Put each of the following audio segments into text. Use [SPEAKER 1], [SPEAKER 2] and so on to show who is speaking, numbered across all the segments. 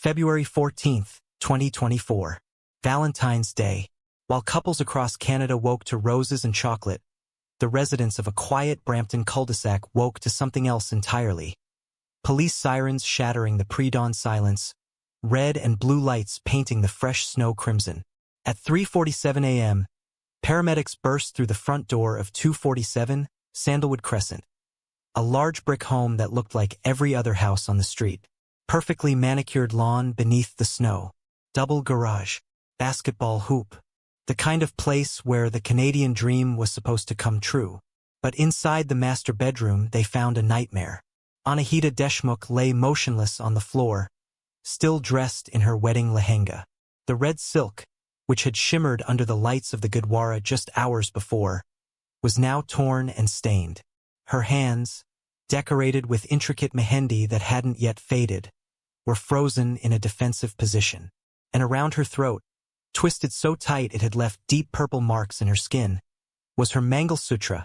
[SPEAKER 1] February 14th, 2024. Valentine's Day. While couples across Canada woke to roses and chocolate, the residents of a quiet Brampton cul-de-sac woke to something else entirely. Police sirens shattering the pre-dawn silence, red and blue lights painting the fresh snow crimson. At 3:47 a.m., paramedics burst through the front door of 247 Sandalwood Crescent, a large brick home that looked like every other house on the street. Perfectly manicured lawn beneath the snow, double garage, basketball hoop, the kind of place where the Canadian dream was supposed to come true. But inside the master bedroom they found a nightmare. Anahita Deshmukh lay motionless on the floor, still dressed in her wedding lehenga. The red silk, which had shimmered under the lights of the Gurdwara just hours before, was now torn and stained. Her hands, decorated with intricate mehendi that hadn't yet faded, were frozen in a defensive position. And around her throat, twisted so tight it had left deep purple marks in her skin, was her Mangalsutra,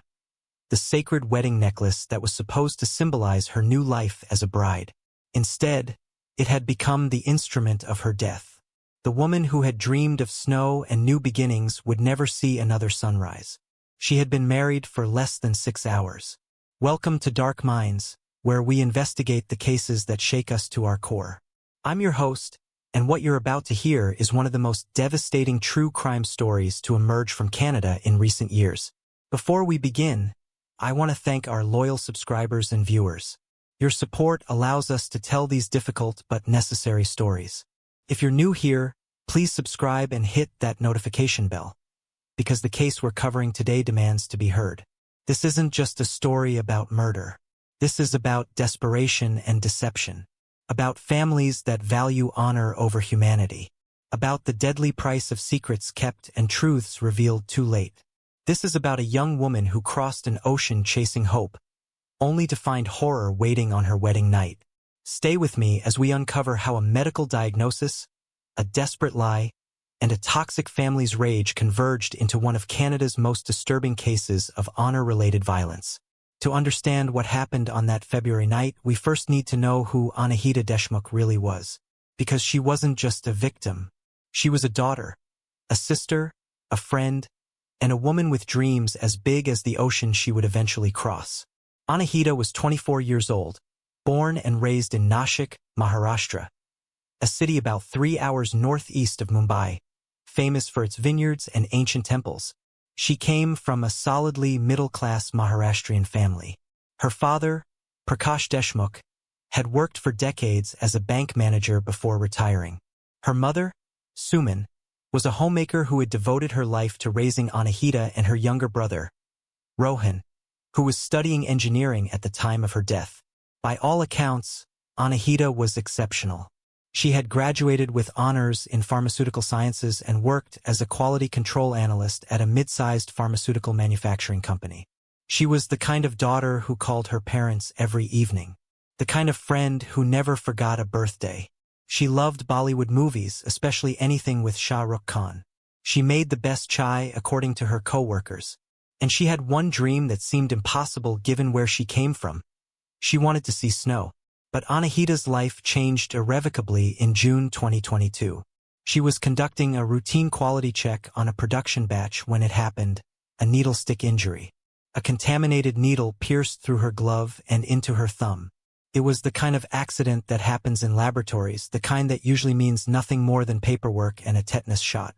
[SPEAKER 1] the sacred wedding necklace that was supposed to symbolize her new life as a bride. Instead, it had become the instrument of her death. The woman who had dreamed of snow and new beginnings would never see another sunrise. She had been married for less than 6 hours. Welcome to Dark Minds, where we investigate the cases that shake us to our core. I'm your host, and what you're about to hear is one of the most devastating true crime stories to emerge from Canada in recent years. Before we begin, I want to thank our loyal subscribers and viewers. Your support allows us to tell these difficult but necessary stories. If you're new here, please subscribe and hit that notification bell, because the case we're covering today demands to be heard. This isn't just a story about murder. This is about desperation and deception, about families that value honor over humanity, about the deadly price of secrets kept and truths revealed too late. This is about a young woman who crossed an ocean chasing hope, only to find horror waiting on her wedding night. Stay with me as we uncover how a medical diagnosis, a desperate lie, and a toxic family's rage converged into one of Canada's most disturbing cases of honor-related violence. To understand what happened on that February night, we first need to know who Anahita Deshmukh really was. Because she wasn't just a victim. She was a daughter, a sister, a friend, and a woman with dreams as big as the ocean she would eventually cross. Anahita was 24 years old, born and raised in Nashik, Maharashtra, a city about 3 hours northeast of Mumbai, famous for its vineyards and ancient temples. She came from a solidly middle-class Maharashtrian family. Her father, Prakash Deshmukh, had worked for decades as a bank manager before retiring. Her mother, Suman, was a homemaker who had devoted her life to raising Anahita and her younger brother, Rohan, who was studying engineering at the time of her death. By all accounts, Anahita was exceptional. She had graduated with honors in pharmaceutical sciences and worked as a quality control analyst at a mid-sized pharmaceutical manufacturing company. She was the kind of daughter who called her parents every evening, the kind of friend who never forgot a birthday. She loved Bollywood movies, especially anything with Shah Rukh Khan. She made the best chai, according to her co-workers. And she had one dream that seemed impossible given where she came from. She wanted to see snow. But Anahita's life changed irrevocably in June 2022. She was conducting a routine quality check on a production batch when it happened, a needlestick injury. A contaminated needle pierced through her glove and into her thumb. It was the kind of accident that happens in laboratories, the kind that usually means nothing more than paperwork and a tetanus shot.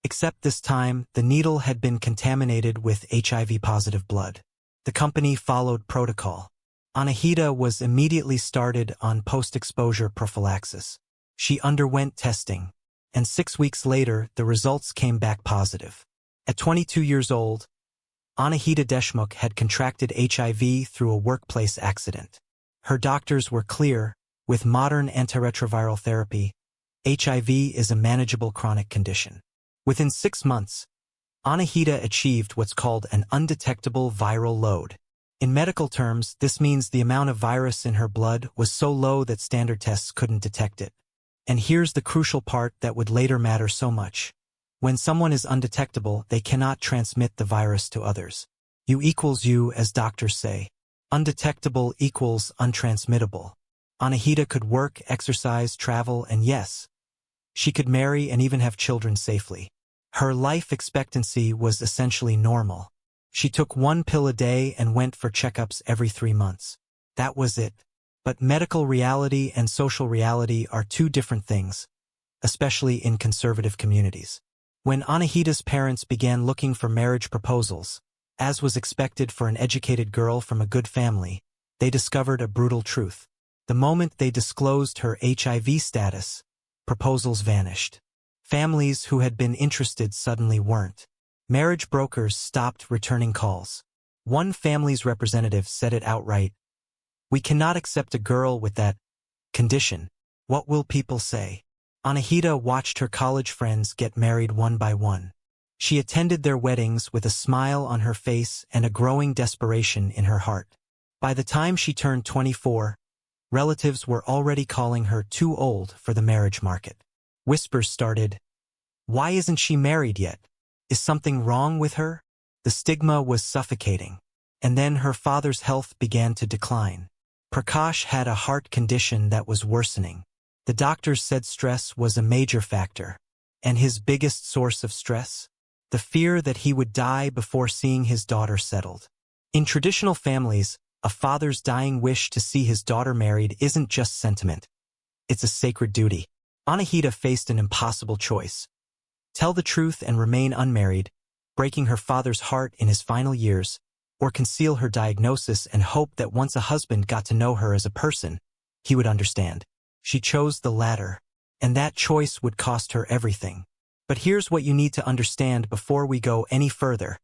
[SPEAKER 1] Except this time, the needle had been contaminated with HIV-positive blood. The company followed protocol. Anahita was immediately started on post-exposure prophylaxis. She underwent testing, and 6 weeks later, the results came back positive. At 22 years old, Anahita Deshmukh had contracted HIV through a workplace accident. Her doctors were clear: with modern antiretroviral therapy, HIV is a manageable chronic condition. Within 6 months, Anahita achieved what's called an undetectable viral load. In medical terms, this means the amount of virus in her blood was so low that standard tests couldn't detect it. And here's the crucial part that would later matter so much. When someone is undetectable, they cannot transmit the virus to others. U equals U, as doctors say. Undetectable equals untransmittable. Anahita could work, exercise, travel, and yes, she could marry and even have children safely. Her life expectancy was essentially normal. She took one pill a day and went for checkups every 3 months. That was it. But medical reality and social reality are two different things, especially in conservative communities. When Anahita's parents began looking for marriage proposals, as was expected for an educated girl from a good family, they discovered a brutal truth. The moment they disclosed her HIV status, proposals vanished. Families who had been interested suddenly weren't. Marriage brokers stopped returning calls. One family's representative said it outright, "We cannot accept a girl with that condition. What will people say?" Anahita watched her college friends get married one by one. She attended their weddings with a smile on her face and a growing desperation in her heart. By the time she turned 24, relatives were already calling her too old for the marriage market. Whispers started, "Why isn't she married yet? Is something wrong with her?" The stigma was suffocating. And then her father's health began to decline. Prakash had a heart condition that was worsening. The doctors said stress was a major factor. And his biggest source of stress? The fear that he would die before seeing his daughter settled. In traditional families, a father's dying wish to see his daughter married isn't just sentiment. It's a sacred duty. Anahita faced an impossible choice. Tell the truth and remain unmarried, breaking her father's heart in his final years, or conceal her diagnosis and hope that once a husband got to know her as a person, he would understand. She chose the latter, and that choice would cost her everything. But here's what you need to understand before we go any further.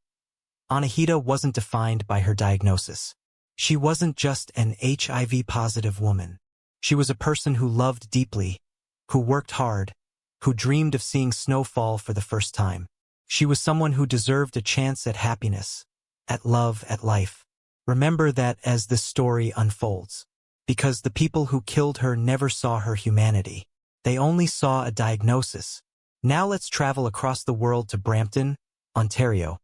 [SPEAKER 1] Anahita wasn't defined by her diagnosis. She wasn't just an HIV-positive woman. She was a person who loved deeply, who worked hard, who dreamed of seeing snow fall for the first time. She was someone who deserved a chance at happiness, at love, at life. Remember that as this story unfolds, because the people who killed her never saw her humanity. They only saw a diagnosis. Now let's travel across the world to Brampton, Ontario,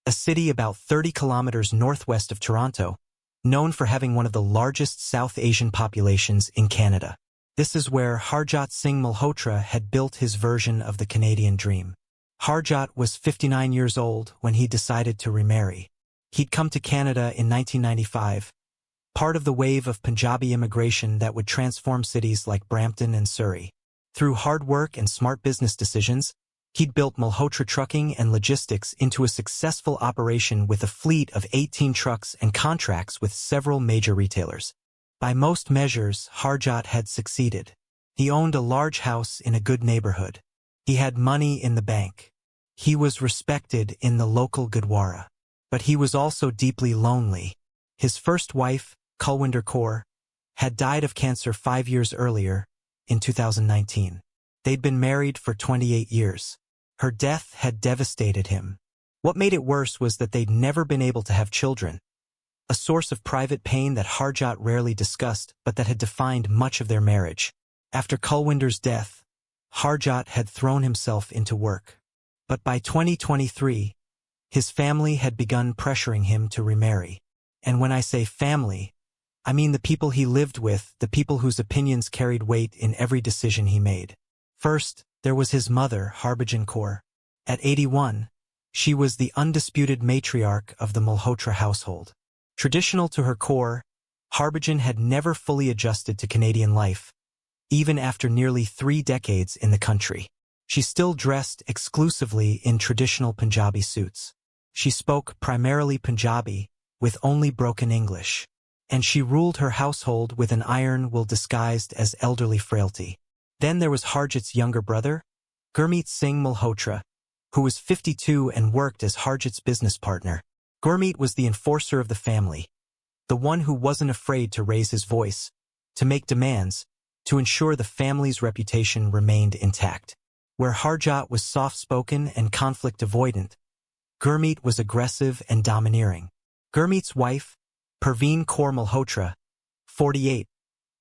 [SPEAKER 1] a city about 30 kilometers northwest of Toronto, known for having one of the largest South Asian populations in Canada. This is where Harjot Singh Malhotra had built his version of the Canadian dream. Harjot was 59 years old when he decided to remarry. He'd come to Canada in 1995, part of the wave of Punjabi immigration that would transform cities like Brampton and Surrey. Through hard work and smart business decisions, he'd built Malhotra Trucking and Logistics into a successful operation with a fleet of 18 trucks and contracts with several major retailers. By most measures, Harjot had succeeded. He owned a large house in a good neighborhood. He had money in the bank. He was respected in the local Gurdwara. But he was also deeply lonely. His first wife, Kulwinder Kaur, had died of cancer 5 years earlier, in 2019. They'd been married for 28 years. Her death had devastated him. What made it worse was that they'd never been able to have children, a source of private pain that Harjot rarely discussed but that had defined much of their marriage. After Kulwinder's death, Harjot had thrown himself into work. But by 2023, his family had begun pressuring him to remarry. And when I say family, I mean the people he lived with, the people whose opinions carried weight in every decision he made. First, there was his mother, Harbhajan Kaur. At 81, she was the undisputed matriarch of the Malhotra household. Traditional to her core, Harbhajan had never fully adjusted to Canadian life, even after nearly 3 decades in the country. She still dressed exclusively in traditional Punjabi suits. She spoke primarily Punjabi, with only broken English. And she ruled her household with an iron will disguised as elderly frailty. Then there was Harjot's younger brother, Gurmeet Singh Malhotra, who was 52 and worked as Harjot's business partner. Gurmeet was the enforcer of the family, the one who wasn't afraid to raise his voice, to make demands, to ensure the family's reputation remained intact. Where Harjot was soft-spoken and conflict-avoidant, Gurmeet was aggressive and domineering. Gurmeet's wife, Parveen Kaur Malhotra, 48,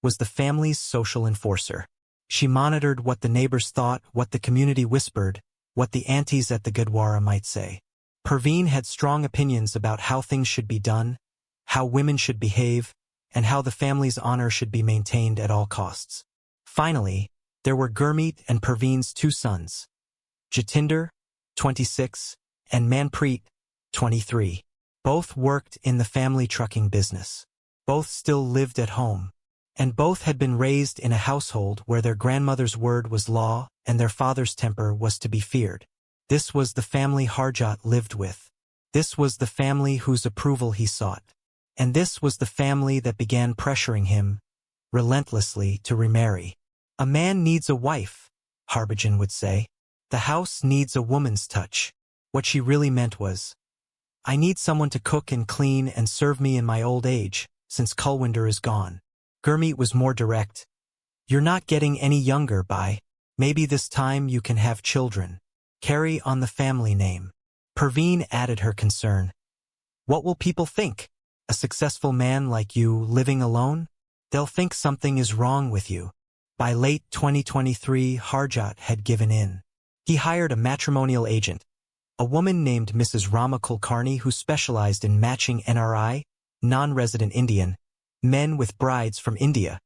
[SPEAKER 1] was the family's social enforcer. She monitored what the neighbors thought, what the community whispered, what the aunties at the Gurdwara might say. Parveen had strong opinions about how things should be done, how women should behave, and how the family's honor should be maintained at all costs. Finally, there were Gurmeet and Perveen's two sons, Jatinder, 26, and Manpreet, 23. Both worked in the family trucking business. Both still lived at home, and both had been raised in a household where their grandmother's word was law and their father's temper was to be feared. This was the family Harjot lived with. This was the family whose approval he sought. And this was the family that began pressuring him, relentlessly, to remarry. A man needs a wife, Harbhajan would say. The house needs a woman's touch. What she really meant was, I need someone to cook and clean and serve me in my old age, since Kulwinder is gone. Gurmeet was more direct. You're not getting any younger, Bai. Maybe this time you can have children. Carry on the family name. Perveen added her concern. What will people think? A successful man like you living alone? They'll think something is wrong with you. By late 2023, Harjot had given in. He hired a matrimonial agent, a woman named Mrs. Rama Kulkarni who specialized in matching NRI, non-resident Indian, men with brides from India.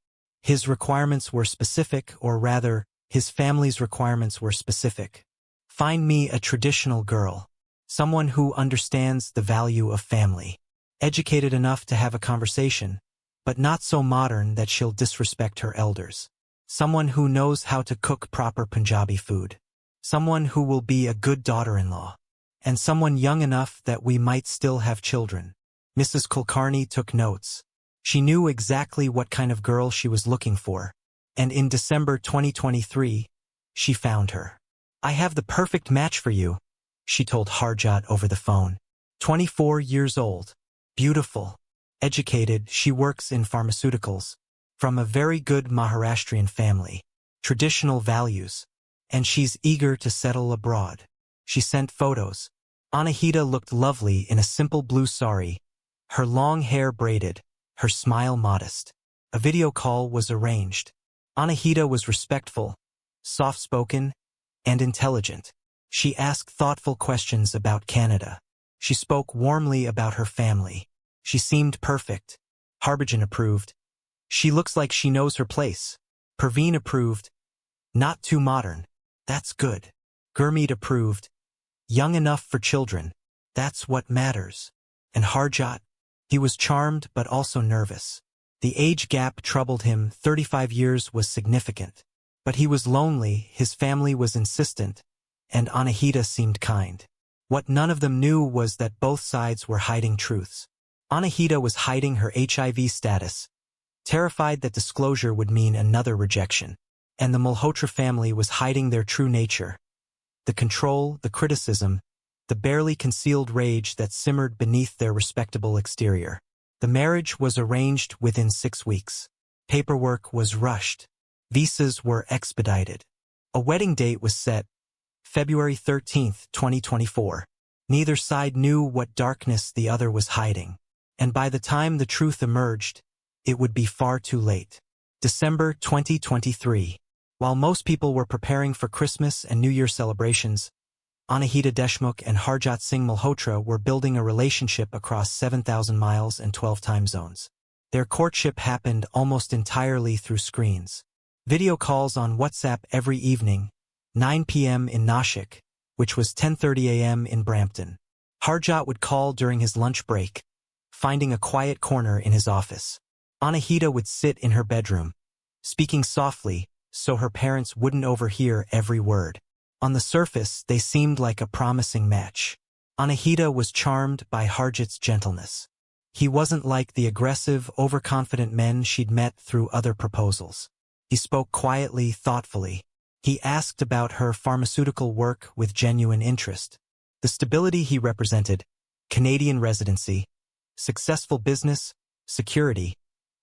[SPEAKER 1] His requirements were specific, or rather, his family's requirements were specific. Find me a traditional girl, someone who understands the value of family. Educated enough to have a conversation, but not so modern that she'll disrespect her elders. Someone who knows how to cook proper Punjabi food. Someone who will be a good daughter-in-law. And someone young enough that we might still have children. Mrs. Kulkarni took notes. She knew exactly what kind of girl she was looking for. And in December 2023, she found her. I have the perfect match for you, she told Harjot over the phone. 24 years old. Beautiful. Educated, she works in pharmaceuticals. From a very good Maharashtrian family. Traditional values. And she's eager to settle abroad. She sent photos. Anahita looked lovely in a simple blue sari. Her long hair braided. Her smile modest. A video call was arranged. Anahita was respectful, soft-spoken, and intelligent. She asked thoughtful questions about Canada. She spoke warmly about her family. She seemed perfect. Harbhajan approved. She looks like she knows her place. Perveen approved. Not too modern. That's good. Gurmeet approved. Young enough for children. That's what matters. And Harjot? He was charmed but also nervous. The age gap troubled him. 35 years was significant. But he was lonely, his family was insistent, and Anahita seemed kind. What none of them knew was that both sides were hiding truths. Anahita was hiding her HIV status, terrified that disclosure would mean another rejection. And the Malhotra family was hiding their true nature. The control, the criticism, the barely concealed rage that simmered beneath their respectable exterior. The marriage was arranged within 6 weeks. Paperwork was rushed. Visas were expedited. A wedding date was set, February 13, 2024. Neither side knew what darkness the other was hiding. And by the time the truth emerged, it would be far too late. December 2023. While most people were preparing for Christmas and New Year celebrations, Anahita Deshmukh and Harjot Singh Malhotra were building a relationship across 7,000 miles and 12 time zones. Their courtship happened almost entirely through screens. Video calls on WhatsApp every evening, 9 p.m. in Nashik, which was 10:30 a.m. in Brampton. Harjot would call during his lunch break, finding a quiet corner in his office. Anahita would sit in her bedroom, speaking softly so her parents wouldn't overhear every word. On the surface, they seemed like a promising match. Anahita was charmed by Harjot's gentleness. He wasn't like the aggressive, overconfident men she'd met through other proposals. He spoke quietly, thoughtfully. He asked about her pharmaceutical work with genuine interest. The stability he represented, Canadian residency, successful business, security,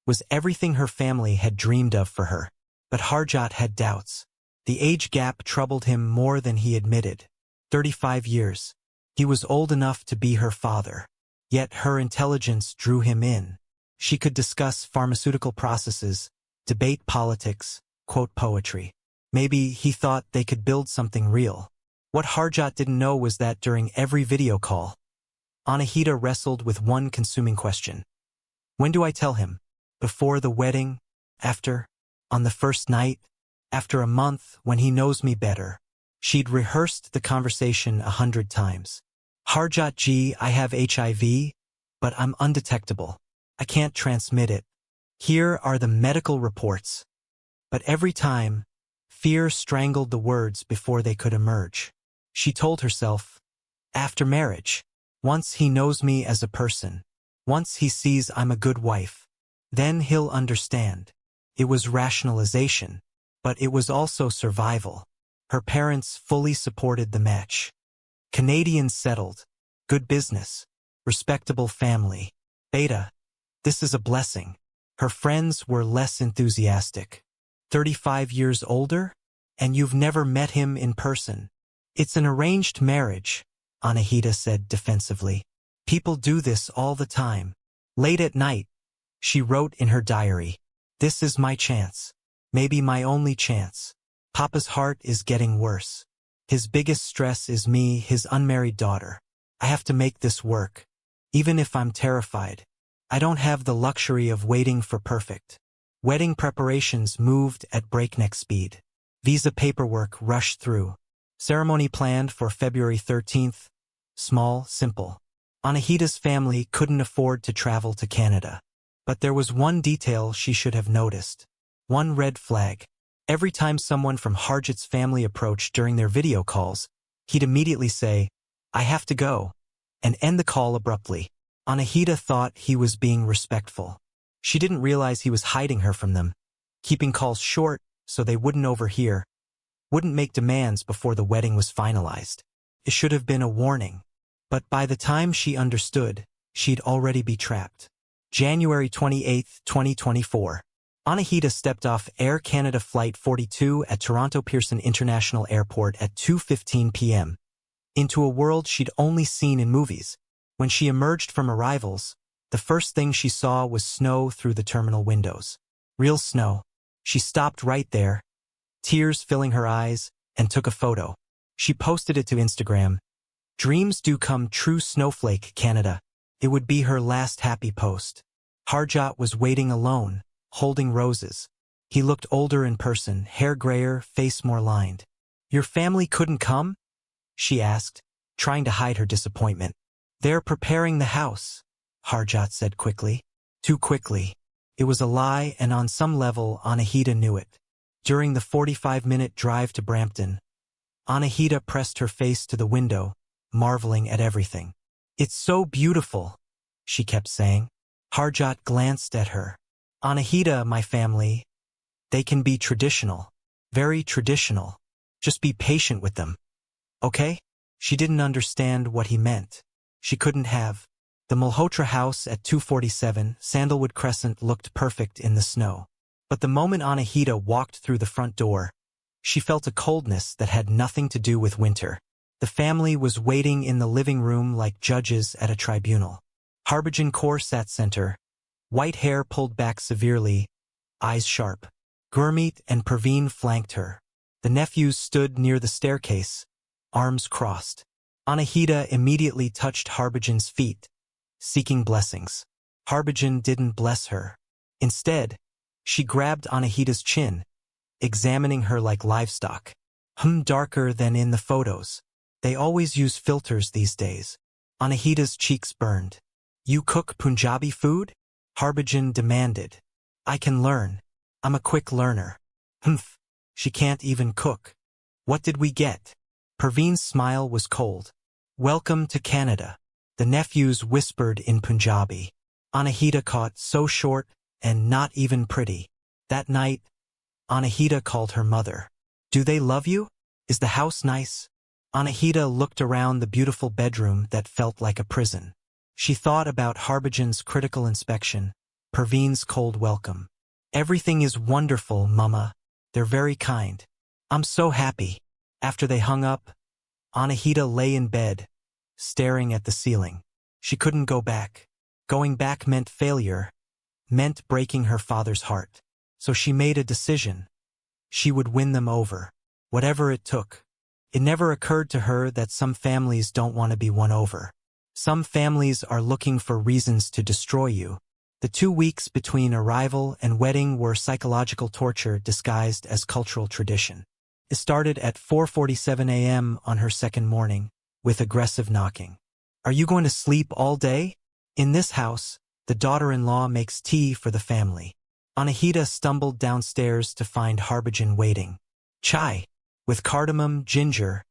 [SPEAKER 1] was everything her family had dreamed of for her. But Harjot had doubts. The age gap troubled him more than he admitted. 35 years. He was old enough to be her father. Yet her intelligence drew him in. She could discuss pharmaceutical processes, debate politics, quote poetry. Maybe he thought they could build something real. What Harjot didn't know was that during every video call, Anahita wrestled with one consuming question. When do I tell him? Before the wedding, after, on the first night, after a month when he knows me better. She'd rehearsed the conversation 100 times. Harjot ji, I have HIV, but I'm undetectable. I can't transmit it. Here are the medical reports. But every time, fear strangled the words before they could emerge. She told herself, after marriage, once he knows me as a person, once he sees I'm a good wife, then he'll understand. It was rationalization, but it was also survival. Her parents fully supported the match. Canadians settled, good business, respectable family. Beta, this is a blessing. Her friends were less enthusiastic. 35 years older? And you've never met him in person. It's an arranged marriage, Anahita said defensively. People do this all the time. Late at night, she wrote in her diary, this is my chance. Maybe my only chance. Papa's heart is getting worse. His biggest stress is me, his unmarried daughter. I have to make this work. Even if I'm terrified. I don't have the luxury of waiting for perfect. Wedding preparations moved at breakneck speed. Visa paperwork rushed through. Ceremony planned for February 13th. Small, simple. Anahita's family couldn't afford to travel to Canada. But there was one detail she should have noticed. One red flag. Every time someone from Harjot's family approached during their video calls, he'd immediately say, I have to go, and end the call abruptly. Anahita thought he was being respectful. She didn't realize he was hiding her from them, keeping calls short so they wouldn't overhear, wouldn't make demands before the wedding was finalized. It should have been a warning. But by the time she understood, she'd already be trapped. January 28, 2024. Anahita stepped off Air Canada Flight 42 at Toronto Pearson International Airport at 2:15 p.m. into a world she'd only seen in movies. When she emerged from arrivals, the first thing she saw was snow through the terminal windows. Real snow. She stopped right there, tears filling her eyes, and took a photo. She posted it to Instagram. Dreams do come true, Snowflake, Canada. It would be her last happy post. Harjot was waiting alone, holding roses. He looked older in person, hair grayer, face more lined. Your family couldn't come? She asked, trying to hide her disappointment. They're preparing the house, Harjot said quickly. Too quickly. It was a lie, and on some level, Anahita knew it. During the 45-minute drive to Brampton, Anahita pressed her face to the window, marveling at everything. It's so beautiful, she kept saying. Harjot glanced at her. Anahita, my family, they can be traditional. Very traditional. Just be patient with them. Okay? She didn't understand what he meant. She couldn't have. The Malhotra house at 247 Sandalwood Crescent looked perfect in the snow. But the moment Anahita walked through the front door, she felt a coldness that had nothing to do with winter. The family was waiting in the living room like judges at a tribunal. Harbhajan Kaur sat center, white hair pulled back severely, eyes sharp. Gurmeet and Praveen flanked her. The nephews stood near the staircase, arms crossed. Anahita immediately touched Harbhajan's feet, seeking blessings. Harbhajan didn't bless her. Instead, she grabbed Anahita's chin, examining her like livestock. Darker than in the photos. They always use filters these days. Anahita's cheeks burned. You cook Punjabi food? Harbhajan demanded. I can learn. I'm a quick learner. She can't even cook. What did we get? Praveen's smile was cold. Welcome to Canada. The nephews whispered in Punjabi. Anahita caught so short and not even pretty. That night, Anahita called her mother. Do they love you? Is the house nice? Anahita looked around the beautiful bedroom that felt like a prison. She thought about Harbhajan's critical inspection, Praveen's cold welcome. Everything is wonderful, Mama. They're very kind. I'm so happy. After they hung up, Anahita lay in bed, staring at the ceiling. She couldn't go back. Going back meant failure, meant breaking her father's heart. So she made a decision. She would win them over, whatever it took. It never occurred to her that some families don't want to be won over. Some families are looking for reasons to destroy you. The 2 weeks between arrival and wedding were psychological torture disguised as cultural tradition. It started at 4:47 a.m. on her second morning, with aggressive knocking. "Are you going to sleep all day?" In this house, the daughter-in-law makes tea for the family. Anahita stumbled downstairs to find Harbhajan waiting. Chai, with cardamom, ginger,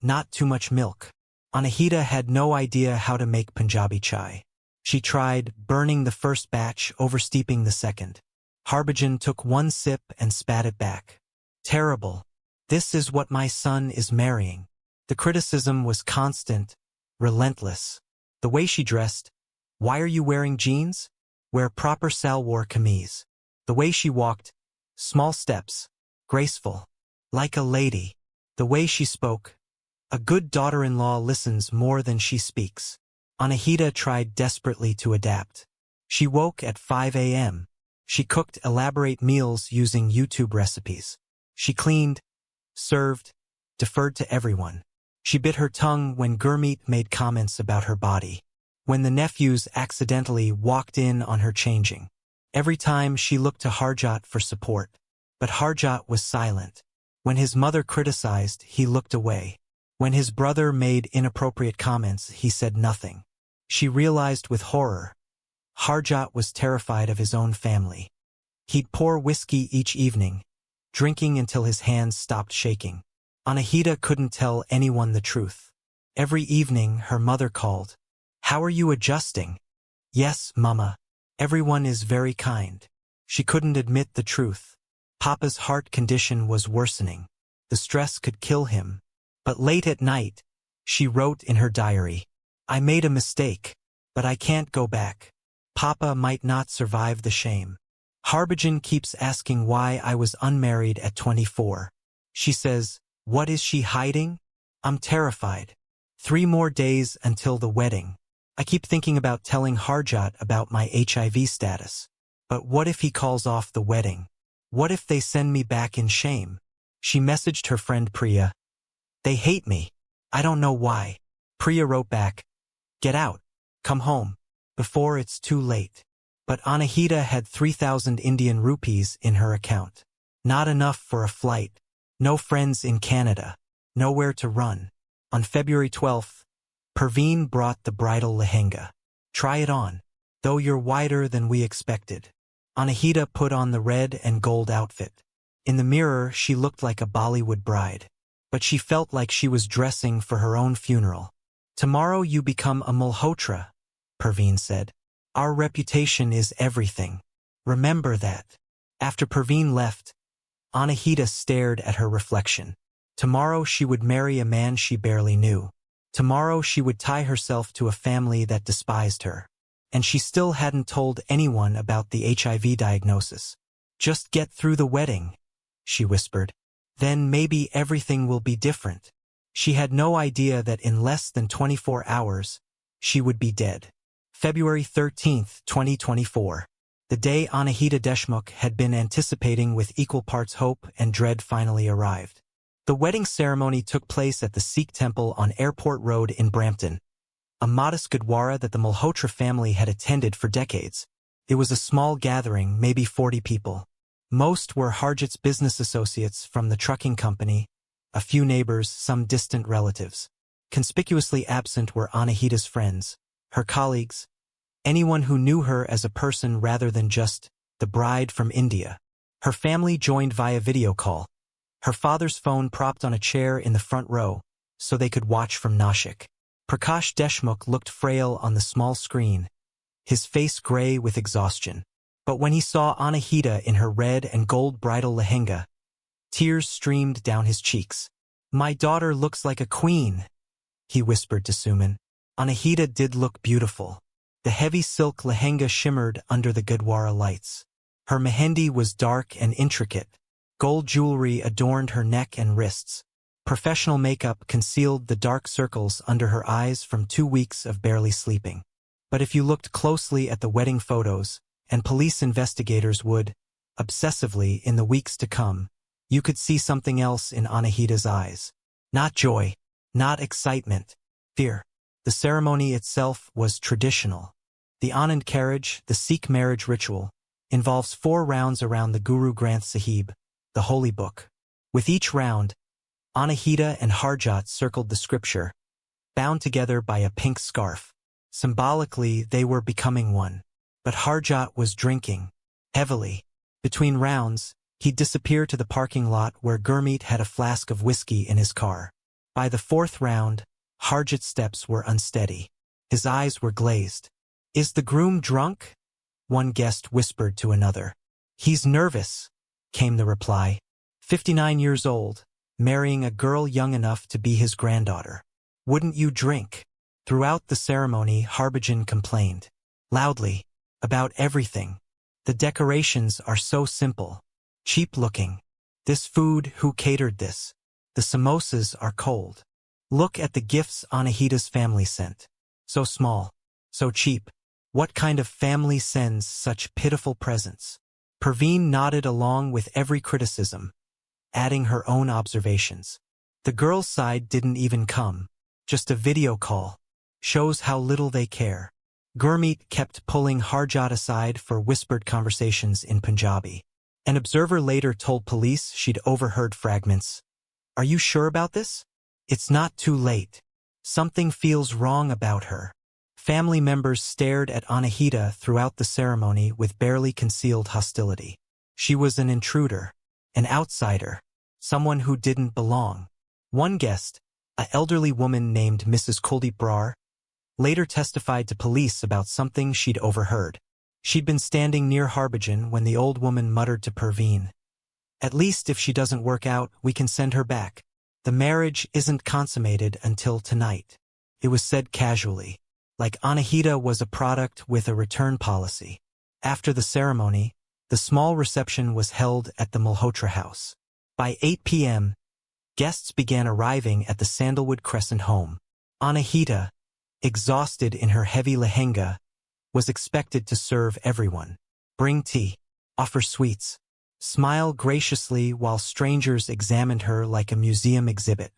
[SPEAKER 1] not too much milk. Anahita had no idea how to make Punjabi chai. She tried, burning the first batch, oversteeping the second. Harbhajan took one sip and spat it back. "Terrible. This is what my son is marrying." The criticism was constant, relentless. The way she dressed, "Why are you wearing jeans? Wear proper salwar kameez." The way she walked, small steps, graceful, like a lady. The way she spoke, "A good daughter-in-law listens more than she speaks." Anahita tried desperately to adapt. She woke at 5 a.m. She cooked elaborate meals using YouTube recipes. She cleaned, served, deferred to everyone. She bit her tongue when Gurmeet made comments about her body. When the nephews accidentally walked in on her changing. Every time she looked to Harjot for support. But Harjot was silent. When his mother criticized, he looked away. When his brother made inappropriate comments, he said nothing. She realized with horror. Harjot was terrified of his own family. He'd pour whiskey each evening, drinking until his hands stopped shaking. Anahita couldn't tell anyone the truth. Every evening, her mother called. "How are you adjusting?" "Yes, Mama. Everyone is very kind." She couldn't admit the truth. Papa's heart condition was worsening. The stress could kill him. But late at night, she wrote in her diary, "I made a mistake, but I can't go back. Papa might not survive the shame. Harbhajan keeps asking why I was unmarried at 24. She says, what is she hiding? I'm terrified. 3 more days until the wedding. I keep thinking about telling Harjot about my HIV status. But what if he calls off the wedding? What if they send me back in shame?" She messaged her friend Priya. "They hate me. I don't know why." Priya wrote back, "Get out. Come home. Before it's too late." But Anahita had 3,000 Indian rupees in her account. Not enough for a flight. No friends in Canada. Nowhere to run. On February 12th, Perveen brought the bridal lehenga. "Try it on. Though you're wider than we expected." Anahita put on the red and gold outfit. In the mirror, she looked like a Bollywood bride. But she felt like she was dressing for her own funeral. "Tomorrow you become a Malhotra," Perveen said. "Our reputation is everything. Remember that." After Perveen left, Anahita stared at her reflection. Tomorrow she would marry a man she barely knew. Tomorrow she would tie herself to a family that despised her. And she still hadn't told anyone about the HIV diagnosis. "Just get through the wedding," she whispered. "Then maybe everything will be different." She had no idea that in less than 24 hours, she would be dead. February 13th, 2024. The day Anahita Deshmukh had been anticipating with equal parts hope and dread finally arrived. The wedding ceremony took place at the Sikh temple on Airport Road in Brampton, a modest Gurdwara that the Malhotra family had attended for decades. It was a small gathering, maybe 40 people. Most were Harjot's business associates from the trucking company, a few neighbors, some distant relatives. Conspicuously absent were Anahita's friends, her colleagues, anyone who knew her as a person rather than just the bride from India. Her family joined via video call, her father's phone propped on a chair in the front row, so they could watch from Nashik. Prakash Deshmukh looked frail on the small screen, his face gray with exhaustion. But when he saw Anahita in her red and gold bridal lehenga, tears streamed down his cheeks. "My daughter looks like a queen," he whispered to Suman. Anahita did look beautiful. The heavy silk lehenga shimmered under the Gurdwara lights. Her mehendi was dark and intricate. Gold jewelry adorned her neck and wrists. Professional makeup concealed the dark circles under her eyes from 2 weeks of barely sleeping. But if you looked closely at the wedding photos, and police investigators would, obsessively in the weeks to come, you could see something else in Anahita's eyes. Not joy, not excitement, fear. The ceremony itself was traditional. The Anand carriage, the Sikh marriage ritual, involves 4 rounds around the Guru Granth Sahib, the holy book. With each round, Anahita and Harjot circled the scripture, bound together by a pink scarf. Symbolically, they were becoming one. But Harjot was drinking, heavily. Between rounds, he'd disappear to the parking lot where Gurmeet had a flask of whiskey in his car. By the 4th round, Harjot's steps were unsteady. His eyes were glazed. "Is the groom drunk?" one guest whispered to another. "He's nervous," came the reply. 59 years old, marrying a girl young enough to be his granddaughter. "Wouldn't you drink?" Throughout the ceremony, Harbhajan complained, loudly, about everything. "The decorations are so simple, cheap-looking. This food, who catered this? The samosas are cold. Look at the gifts Anahita's family sent. So small, so cheap. What kind of family sends such pitiful presents?" Perveen nodded along with every criticism, adding her own observations. The girl's side didn't even come. Just a video call. Shows how little they care. Gurmeet kept pulling Harjot aside for whispered conversations in Punjabi. An observer later told police she'd overheard fragments. "Are you sure about this? It's not too late. Something feels wrong about her." Family members stared at Anahita throughout the ceremony with barely concealed hostility. She was an intruder, an outsider, someone who didn't belong. One guest, an elderly woman named Mrs. Kuldeep Brar, later testified to police about something she'd overheard. She'd been standing near Harbhajan when the old woman muttered to Perveen, "At least if she doesn't work out, we can send her back. The marriage isn't consummated until tonight." It was said casually, like Anahita was a product with a return policy. After the ceremony, the small reception was held at the Malhotra house. By 8 p.m., guests began arriving at the Sandalwood Crescent home. Anahita, exhausted in her heavy lehenga, was expected to serve everyone. Bring tea, offer sweets, smile graciously while strangers examined her like a museum exhibit.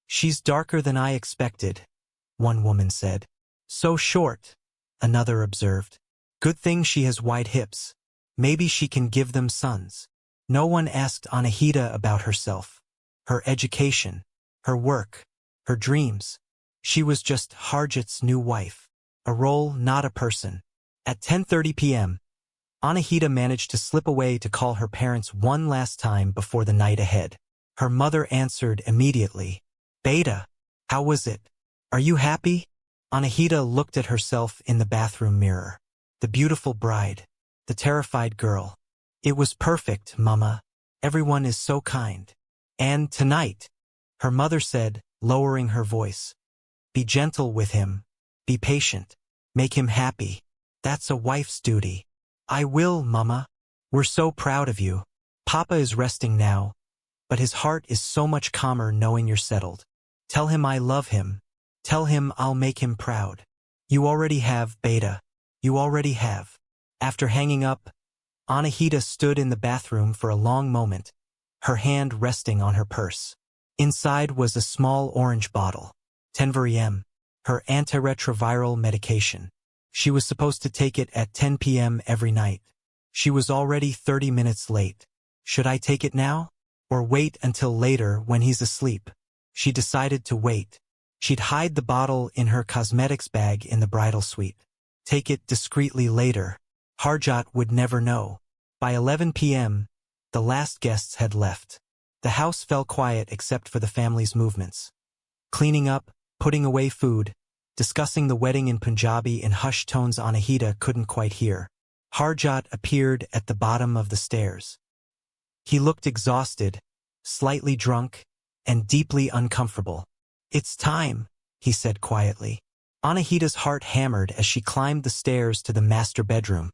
[SPEAKER 1] "She's darker than I expected," one woman said. "So short," another observed. "Good thing she has wide hips. Maybe she can give them sons." No one asked Anahita about herself, her education, her work, her dreams. She was just Harjot's new wife, a role, not a person. At 10:30 p.m., Anahita managed to slip away to call her parents one last time before the night ahead. Her mother answered immediately. "Beta, how was it? Are you happy?" Anahita looked at herself in the bathroom mirror. The beautiful bride, the terrified girl. "It was perfect, Mama. Everyone is so kind. And tonight," her mother said, lowering her voice, "be gentle with him. Be patient. Make him happy. That's a wife's duty." "I will, Mama. We're so proud of you. Papa is resting now, but his heart is so much calmer knowing you're settled. Tell him I love him. Tell him I'll make him proud. You already have, Beta. You already have." After hanging up, Anahita stood in the bathroom for a long moment, her hand resting on her purse. Inside was a small orange bottle, Tenvarium, her antiretroviral medication. She was supposed to take it at 10 p.m. every night. She was already 30 minutes late. Should I take it now? Or wait until later when he's asleep? She decided to wait. She'd hide the bottle in her cosmetics bag in the bridal suite. Take it discreetly later. Harjot would never know. By 11 p.m., the last guests had left. The house fell quiet except for the family's movements. Cleaning up, putting away food, discussing the wedding in Punjabi in hushed tones Anahita couldn't quite hear. Harjot appeared at the bottom of the stairs. He looked exhausted, slightly drunk, and deeply uncomfortable. "It's time," he said quietly. Anahita's heart hammered as she climbed the stairs to the master bedroom.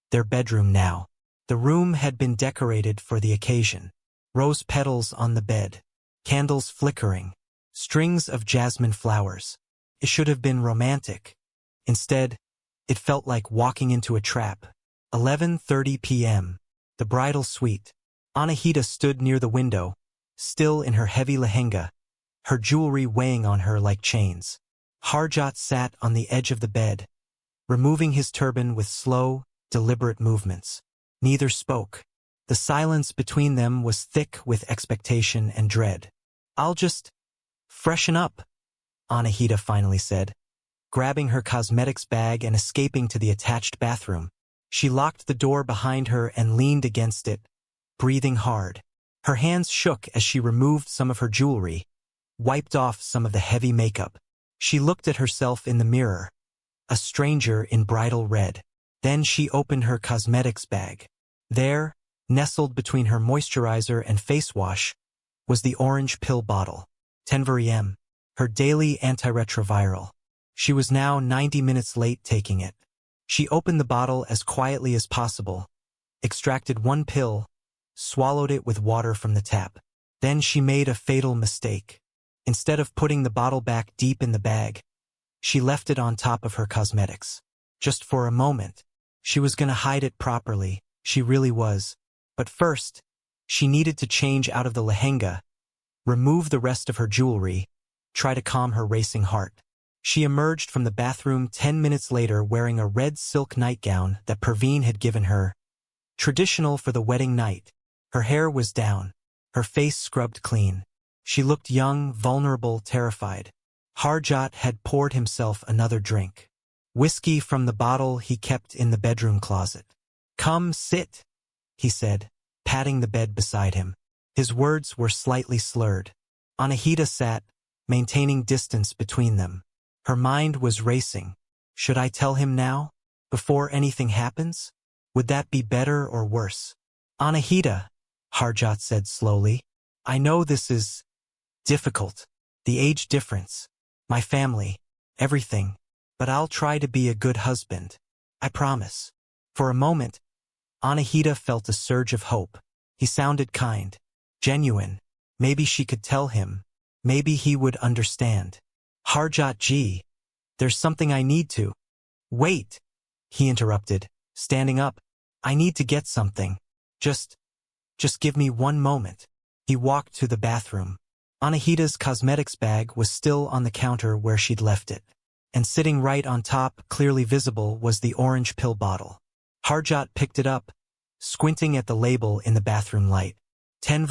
[SPEAKER 1] Their bedroom now. The room had been decorated for the occasion. Rose petals on the bed, candles flickering, strings of jasmine flowers. It should have been romantic. Instead, it felt like walking into a trap. 11:30 p.m. The bridal suite. Anahita stood near the window, still in her heavy lehenga, her jewelry weighing on her like chains. Harjot sat on the edge of the bed, removing his turban with slow, deliberate movements. Neither spoke. The silence between them was thick with expectation and dread. "I'll just freshen up," Anahita finally said, grabbing her cosmetics bag and escaping to the attached bathroom. She locked the door behind her and leaned against it, breathing hard. Her hands shook as she removed some of her jewelry, wiped off some of the heavy makeup. She looked at herself in the mirror, a stranger in bridal red. Then she opened her cosmetics bag. There, nestled between her moisturizer and face wash, was the orange pill bottle, 10 her daily antiretroviral. She was now 90 minutes late taking it. She opened the bottle as quietly as possible, extracted one pill, swallowed it with water from the tap. Then she made a fatal mistake. Instead of putting the bottle back deep in the bag, she left it on top of her cosmetics. Just for a moment. She was going to hide it properly, she really was. But first, she needed to change out of the lehenga, remove the rest of her jewelry, try to calm her racing heart. She emerged from the bathroom 10 minutes later wearing a red silk nightgown that Perveen had given her, traditional for the wedding night. Her hair was down, her face scrubbed clean. She looked young, vulnerable, terrified. Harjot had poured himself another drink. Whiskey from the bottle he kept in the bedroom closet. "Come sit," he said, patting the bed beside him. His words were slightly slurred. Anahita sat, maintaining distance between them. Her mind was racing. Should I tell him now? Before anything happens? Would that be better or worse? "Anahita," Harjot said slowly, "I know this is difficult. The age difference, my family, everything. But I'll try to be a good husband. I promise." For a moment, Anahita felt a surge of hope. He sounded kind, genuine. Maybe she could tell him. Maybe he would understand. "Harjot ji, there's something I need to—" "Wait," he interrupted, standing up. "I need to get something. Just give me one moment." He walked to the bathroom. Anahita's cosmetics bag was still on the counter where she'd left it. And sitting right on top, clearly visible, was the orange pill bottle. Harjot picked it up, squinting at the label in the bathroom light. 10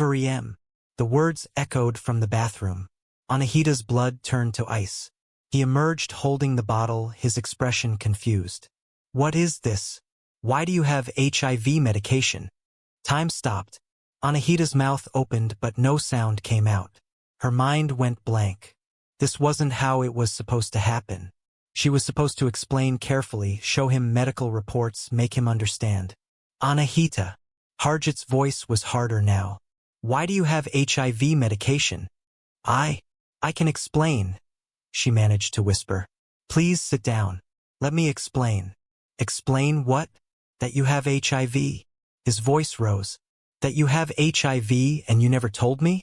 [SPEAKER 1] The words echoed from the bathroom. Anahita's blood turned to ice. He emerged holding the bottle, his expression confused. "What is this? Why do you have HIV medication?" Time stopped. Anahita's mouth opened but no sound came out. Her mind went blank. This wasn't how it was supposed to happen. She was supposed to explain carefully, show him medical reports, make him understand. "Anahita." Harjot's voice was harder now. "Why do you have HIV medication?" I can explain," she managed to whisper. "Please sit down. Let me explain." "Explain what?" "That you have HIV." His voice rose. "That you have HIV and you never told me?"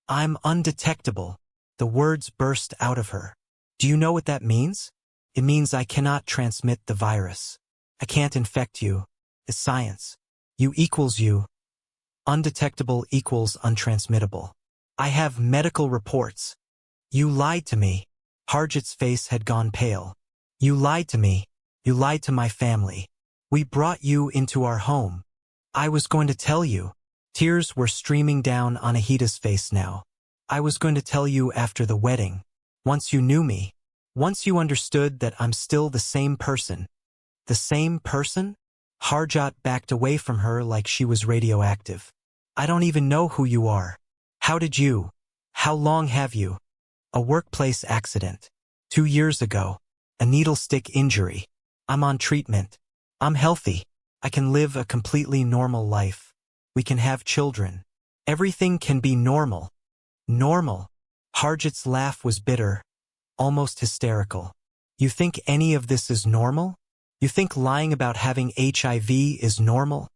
[SPEAKER 1] "I'm undetectable." The words burst out of her. "Do you know what that means?" "It means I cannot transmit the virus. I can't infect you. It's science. You equals you. Undetectable equals untransmittable. I have medical reports." "You lied to me." Harjot's face had gone pale. "You lied to me. You lied to my family. We brought you into our home. I was going to tell you." Tears were streaming down Anahita's face now. "I was going to tell you after the wedding. Once you knew me. Once you understood that I'm still the same person." "The same person?" Harjot backed away from her like she was radioactive. "I don't even know who you are. How did you? How long have you?" "A workplace accident. 2 years ago. A needlestick injury. I'm on treatment. I'm healthy. I can live a completely normal life. We can have children. Everything can be normal." "Normal?" Harjot's laugh was bitter, almost hysterical. "You think any of this is normal? You think lying about having HIV is normal?"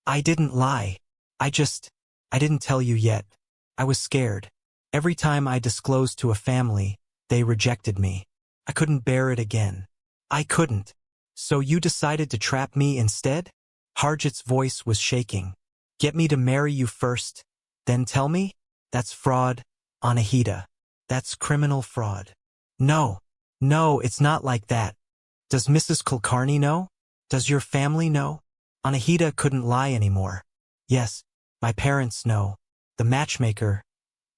[SPEAKER 1] "I didn't lie. I didn't tell you yet. I was scared. Every time I disclosed to a family, they rejected me. I couldn't bear it again. I couldn't. So you decided to trap me instead?" Harjot's voice was shaking. "Get me to marry you first, then tell me? That's fraud, Anahita. That's criminal fraud." No, it's not like that." Does Mrs. Kulkarni know? Does your family know? Anahita couldn't lie anymore. Yes, my parents know. The matchmaker,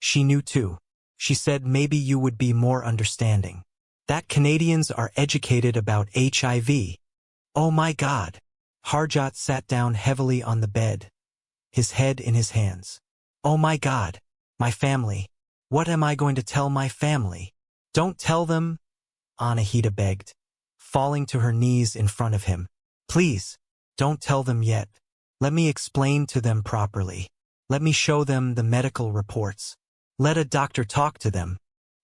[SPEAKER 1] she knew too. She said maybe you would be more understanding. That Canadians are educated about HIV. Oh my God. Harjot sat down heavily on the bed, his head in his hands. Oh my God. My family. What am I going to tell my family? Don't tell them, Anahita begged, falling to her knees in front of him. Please, don't tell them yet. Let me explain to them properly. Let me show them the medical reports. Let a doctor talk to them.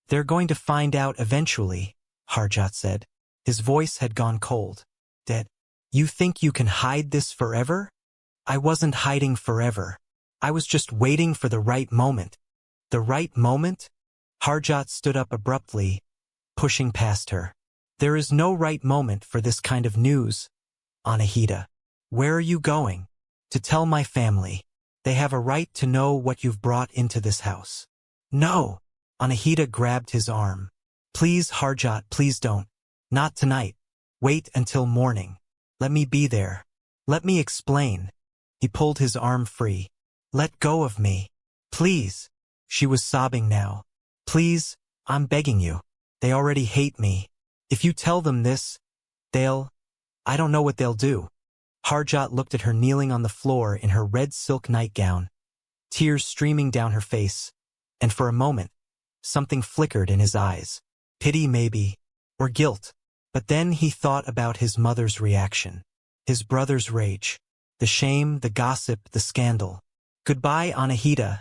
[SPEAKER 1] They're going to find out eventually, Harjot said. His voice had gone cold. Dead. You think you can hide this forever? I wasn't hiding forever. I was just waiting for the right moment. The right moment? Harjot stood up abruptly, pushing past her. There is no right moment for this kind of news, Anahita. Where are you going? To tell my family. They have a right to know what you've brought into this house. No! Anahita grabbed his arm. Please, Harjot, please don't. Not tonight. Wait until morning. Let me be there. Let me explain. He pulled his arm free. Let go of me. Please. She was sobbing now. Please, I'm begging you. They already hate me. If you tell them this, I don't know what they'll do. Harjot looked at her kneeling on the floor in her red silk nightgown, tears streaming down her face, and for a moment, something flickered in his eyes. Pity maybe, or guilt. But then he thought about his mother's reaction, his brother's rage, the shame, the gossip, the scandal. Goodbye, Anahita,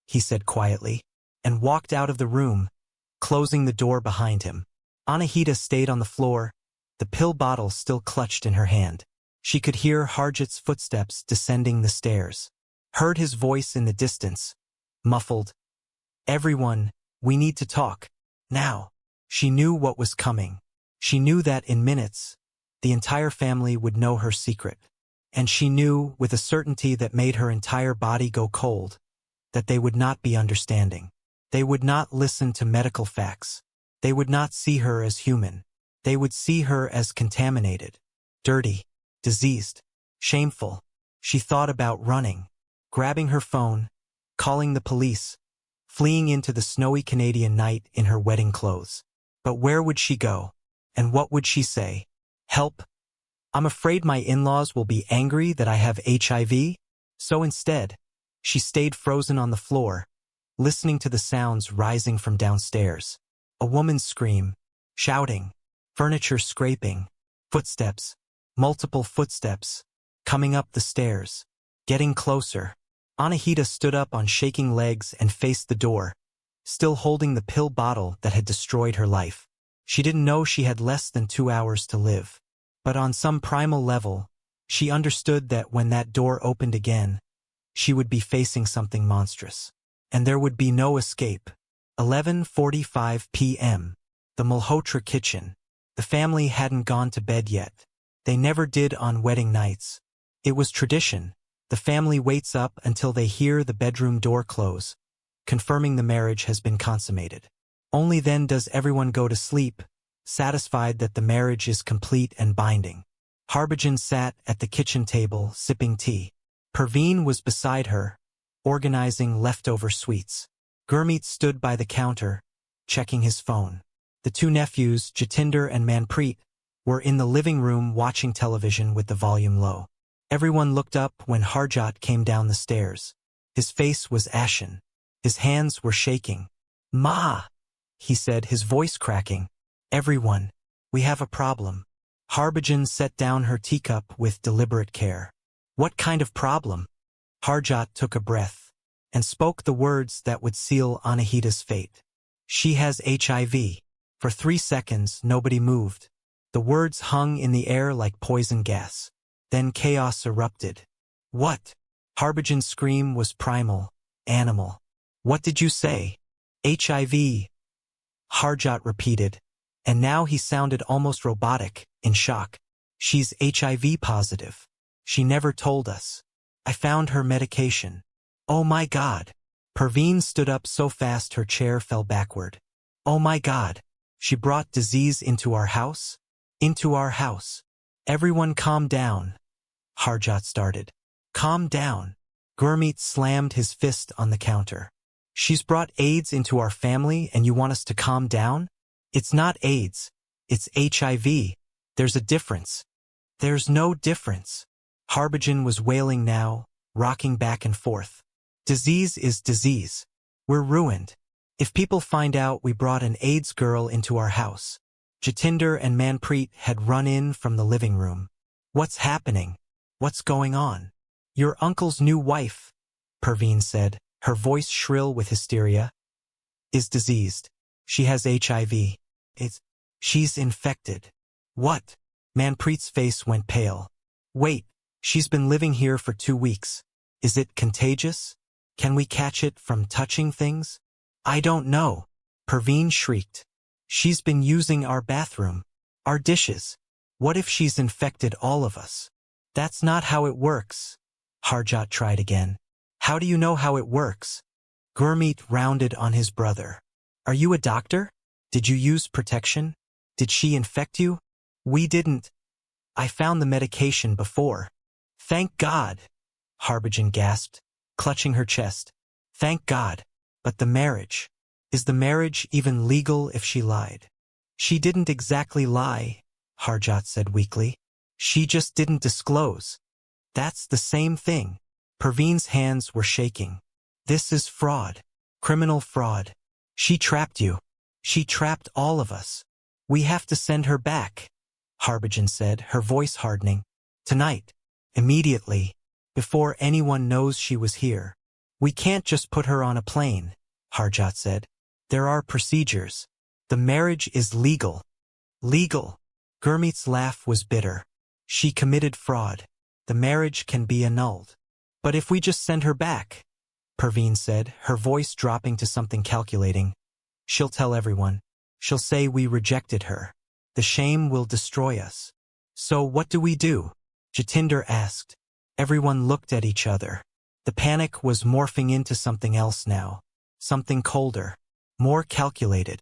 [SPEAKER 1] he said quietly, and walked out of the room, closing the door behind him. Anahita stayed on the floor, the pill bottle still clutched in her hand. She could hear Harjot's footsteps descending the stairs, heard his voice in the distance, muffled. Everyone, we need to talk. Now. She knew what was coming. She knew that in minutes, the entire family would know her secret. And she knew, with a certainty that made her entire body go cold, that they would not be understanding. They would not listen to medical facts. They would not see her as human. They would see her as contaminated, dirty, diseased, shameful. She thought about running, grabbing her phone, calling the police, fleeing into the snowy Canadian night in her wedding clothes. But where would she go? And what would she say? Help! I'm afraid my in-laws will be angry that I have HIV. So instead, she stayed frozen on the floor, listening to the sounds rising from downstairs. A woman's scream, shouting, furniture scraping, footsteps, multiple footsteps, coming up the stairs, getting closer. Anahita stood up on shaking legs and faced the door, still holding the pill bottle that had destroyed her life. She didn't know she had less than 2 hours to live. But on some primal level, she understood that when that door opened again, she would be facing something monstrous. And there would be no escape. 11:45 p.m. The Malhotra kitchen. The family hadn't gone to bed yet. They never did on wedding nights. It was tradition. The family waits up until they hear the bedroom door close, confirming the marriage has been consummated. Only then does everyone go to sleep, satisfied that the marriage is complete and binding. Harbhajan sat at the kitchen table, sipping tea. Perveen was beside her, organizing leftover sweets. Gurmeet stood by the counter, checking his phone. The two nephews, Jatinder and Manpreet, were in the living room watching television with the volume low. Everyone looked up when Harjot came down the stairs. His face was ashen. His hands were shaking. "Ma!" he said, his voice cracking. "Everyone, we have a problem." Harbhajan set down her teacup with deliberate care. "What kind of problem?" Harjot took a breath and spoke the words that would seal Anahita's fate. "She has HIV." For 3 seconds, nobody moved. The words hung in the air like poison gas. Then chaos erupted. "What?" Harbhajan's scream was primal, animal. "What did you say?" "HIV," Harjot repeated, and now he sounded almost robotic, in shock. "She's HIV positive. She never told us. I found her medication." "Oh my God." Perveen stood up so fast her chair fell backward. "Oh my God. She brought disease into our house? Into our house. Everyone calm down. Harjot started. Calm down. Gurmeet slammed his fist on the counter. She's brought AIDS into our family and you want us to calm down? It's not AIDS. It's HIV. There's a difference. There's no difference. Harbhajan was wailing now, rocking back and forth. Disease is disease. We're ruined. If people find out we brought an AIDS girl into our house. Jatinder and Manpreet had run in from the living room. What's happening? What's going on? Your uncle's new wife, Parveen said, her voice shrill with hysteria, is diseased. She has HIV. She's infected. What? Manpreet's face went pale. Wait, she's been living here for 2 weeks. Is it contagious? Can we catch it from touching things? I don't know. Parveen shrieked. She's been using our bathroom, our dishes. What if she's infected all of us? That's not how it works. Harjot tried again. How do you know how it works? Gurmeet rounded on his brother. Are you a doctor? Did you use protection? Did she infect you? We didn't. I found the medication before. Thank God. Harbhajan gasped, clutching her chest. Thank God. But the marriage. Is the marriage even legal if she lied? She didn't exactly lie, Harjot said weakly. She just didn't disclose. That's the same thing. Parveen's hands were shaking. This is fraud. Criminal fraud. She trapped you. She trapped all of us. We have to send her back, Harbhajan said, her voice hardening. Tonight. Immediately. Before anyone knows she was here. We can't just put her on a plane, Harjot said. There are procedures. The marriage is legal. Legal. Gurmeet's laugh was bitter. She committed fraud. The marriage can be annulled. But if we just send her back, Parveen said, her voice dropping to something calculating. She'll tell everyone. She'll say we rejected her. The shame will destroy us. So what do we do? Jatinder asked. Everyone looked at each other. The panic was morphing into something else now. Something colder. More calculated.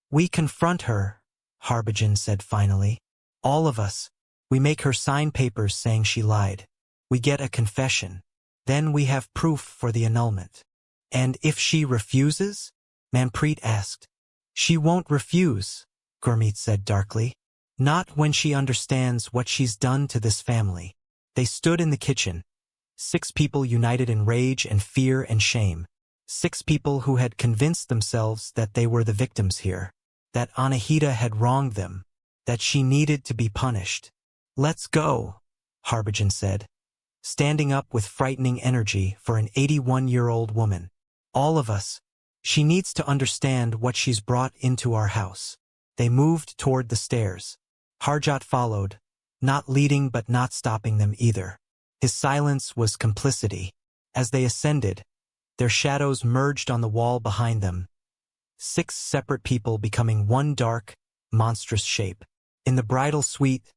[SPEAKER 1] We confront her, Harbhajan said finally. All of us. We make her sign papers saying she lied. We get a confession. Then we have proof for the annulment. And if she refuses? Manpreet asked. She won't refuse, Gurmeet said darkly. Not when she understands what she's done to this family. They stood in the kitchen. 6 people united in rage and fear and shame. 6 people who had convinced themselves that they were the victims here. That Anahita had wronged them. That she needed to be punished. Let's go, Harbhajan said, standing up with frightening energy for an 81-year-old woman. All of us. She needs to understand what she's brought into our house. They moved toward the stairs. Harjot followed, not leading but not stopping them either. His silence was complicity. As they ascended, their shadows merged on the wall behind them. 6 separate people becoming one dark, monstrous shape. In the bridal suite,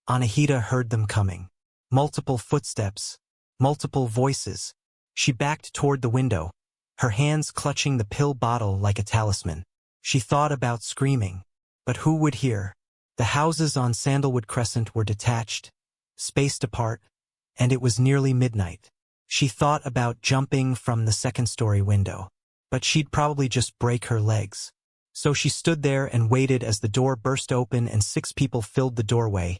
[SPEAKER 1] Anahita heard them coming. Multiple footsteps, multiple voices. She backed toward the window, her hands clutching the pill bottle like a talisman. She thought about screaming. But who would hear? The houses on Sandalwood Crescent were detached, spaced apart, and it was nearly midnight. She thought about jumping from the 2nd-story window. But she'd probably just break her legs. So she stood there and waited as the door burst open and 6 people filled the doorway,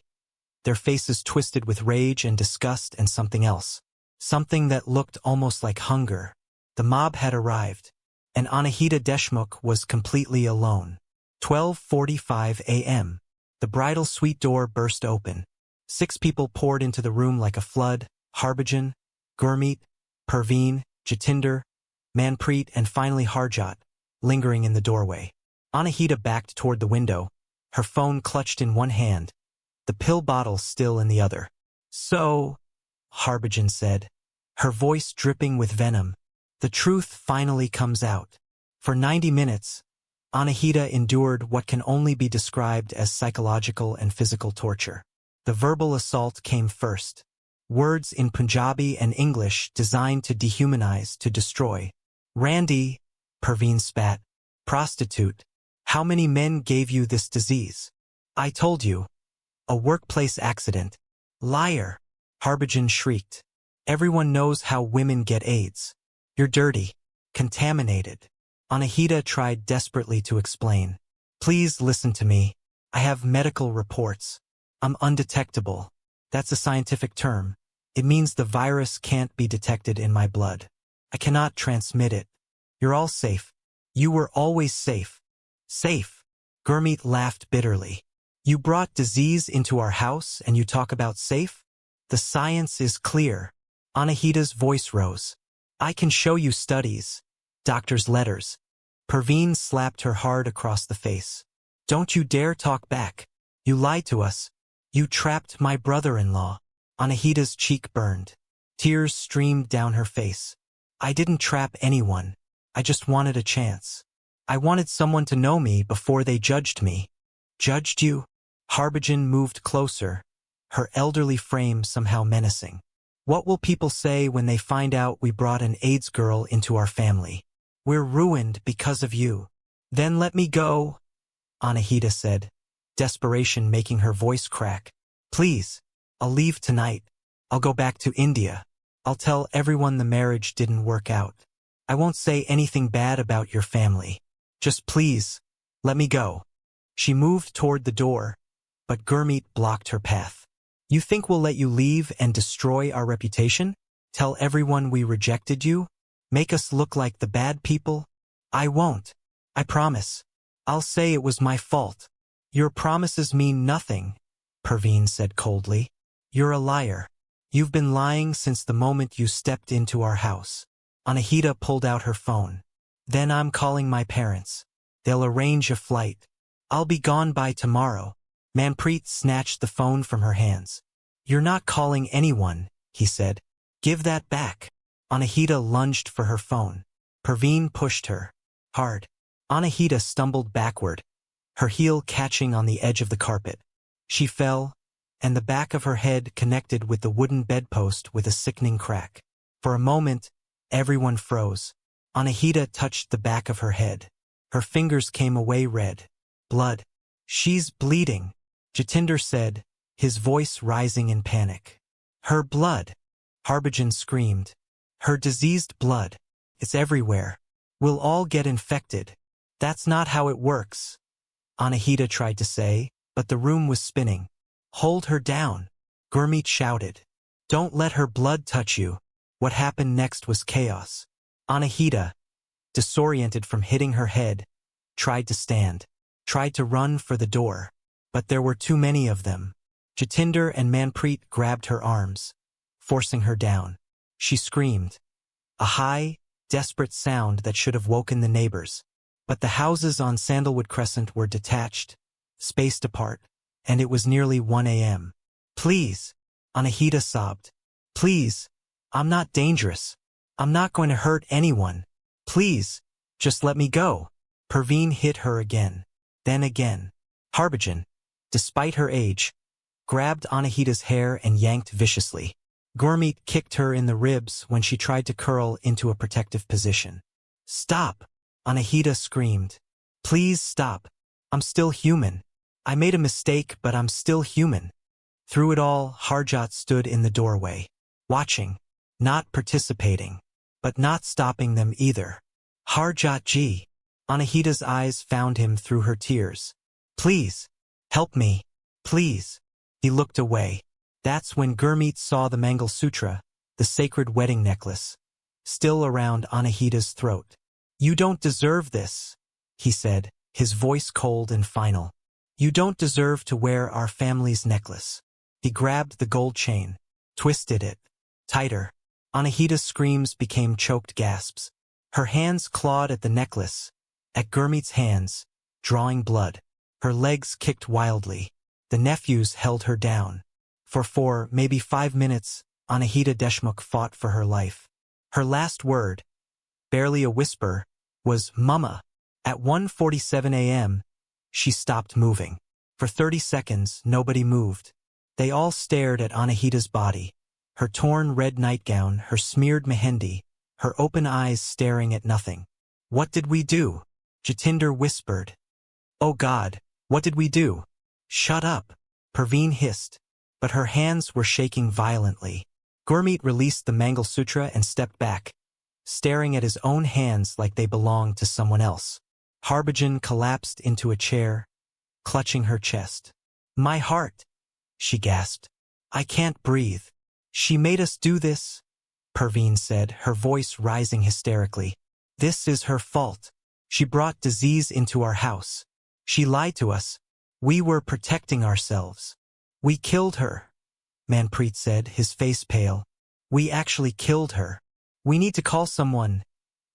[SPEAKER 1] their faces twisted with rage and disgust and something else. Something that looked almost like hunger. The mob had arrived, and Anahita Deshmukh was completely alone. 12:45 a.m. The bridal suite door burst open. 6 people poured into the room like a flood. Harbhajan, Gurmeet, Parveen, Jatinder, Manpreet, and finally Harjot, lingering in the doorway. Anahita backed toward the window, her phone clutched in one hand, the pill bottle still in the other. So, Harbhajan said, her voice dripping with venom, the truth finally comes out. For 90 minutes, Anahita endured what can only be described as psychological and physical torture. The verbal assault came first. Words in Punjabi and English designed to dehumanize, to destroy. Randy, Parveen spat. Prostitute. How many men gave you this disease? I told you. A workplace accident. Liar! Harbhajan shrieked. Everyone knows how women get AIDS. You're dirty. Contaminated. Anahita tried desperately to explain. Please listen to me. I have medical reports. I'm undetectable. That's a scientific term. It means the virus can't be detected in my blood. I cannot transmit it. You're all safe. You were always safe. Safe. Gurmeet laughed bitterly. You brought disease into our house and you talk about safe? The science is clear. Anahita's voice rose. I can show you studies. Doctors' letters. Perveen slapped her hard across the face. Don't you dare talk back. You lied to us. You trapped my brother-in-law. Anahita's cheek burned. Tears streamed down her face. I didn't trap anyone. I just wanted a chance. I wanted someone to know me before they judged me. Judged you? Harbhajan moved closer, her elderly frame somehow menacing. What will people say when they find out we brought an AIDS girl into our family? We're ruined because of you. Then let me go, Anahita said, desperation making her voice crack. Please, I'll leave tonight. I'll go back to India. I'll tell everyone the marriage didn't work out. I won't say anything bad about your family. Just please, let me go. She moved toward the door, but Gurmeet blocked her path. You think we'll let you leave and destroy our reputation? Tell everyone we rejected you? Make us look like the bad people? I won't. I promise. I'll say it was my fault. Your promises mean nothing, Perveen said coldly. You're a liar. You've been lying since the moment you stepped into our house. Anahita pulled out her phone. Then I'm calling my parents. They'll arrange a flight. I'll be gone by tomorrow. Manpreet snatched the phone from her hands. You're not calling anyone, he said. Give that back. Anahita lunged for her phone. Perveen pushed her. Hard. Anahita stumbled backward, her heel catching on the edge of the carpet. She fell, and the back of her head connected with the wooden bedpost with a sickening crack. For a moment, everyone froze. Anahita touched the back of her head. Her fingers came away red. Blood. She's bleeding, Jatinder said, his voice rising in panic. Her blood. Harbhajan screamed. Her diseased blood. It's everywhere. We'll all get infected. That's not how it works, Anahita tried to say, but the room was spinning. Hold her down, Gurmeet shouted. Don't let her blood touch you. What happened next was chaos. Anahita, disoriented from hitting her head, tried to stand, tried to run for the door, but there were too many of them. Jatinder and Manpreet grabbed her arms, forcing her down. She screamed, a high, desperate sound that should have woken the neighbors. But the houses on Sandalwood Crescent were detached, spaced apart, and it was nearly 1 a.m. Please, Anahita sobbed. Please, I'm not dangerous. I'm not going to hurt anyone. Please, just let me go. Perveen hit her again, then again. Harbhajan, despite her age, grabbed Anahita's hair and yanked viciously. Gurmeet kicked her in the ribs when she tried to curl into a protective position. Stop, Anahita screamed. Please stop. I'm still human. I made a mistake, but I'm still human. Through it all, Harjot stood in the doorway, watching, not participating, but not stopping them either. Harjot ji. Anahita's eyes found him through her tears. Please, help me, please. He looked away. That's when Gurmeet saw the Mangalsutra, the sacred wedding necklace, still around Anahita's throat. You don't deserve this, he said, his voice cold and final. You don't deserve to wear our family's necklace. He grabbed the gold chain, twisted it, tighter. Anahita's screams became choked gasps. Her hands clawed at the necklace, at Gurmeet's hands, drawing blood. Her legs kicked wildly. The nephews held her down. For 4, maybe 5 minutes, Anahita Deshmukh fought for her life. Her last word, barely a whisper, was Mama. At 1:47 a.m., she stopped moving. For 30 seconds, nobody moved. They all stared at Anahita's body, her torn red nightgown, her smeared mehendi, her open eyes staring at nothing. What did we do? Jatinder whispered. Oh God, what did we do? Shut up, Parveen hissed, but her hands were shaking violently. Gurmeet released the Mangalsutra and stepped back, staring at his own hands like they belonged to someone else. Harbhajan collapsed into a chair, clutching her chest. "My heart," she gasped. "I can't breathe." "She made us do this," Parveen said, her voice rising hysterically. "This is her fault. She brought disease into our house. She lied to us. We were protecting ourselves. We killed her," Manpreet said, his face pale. "We actually killed her. We need to call someone,"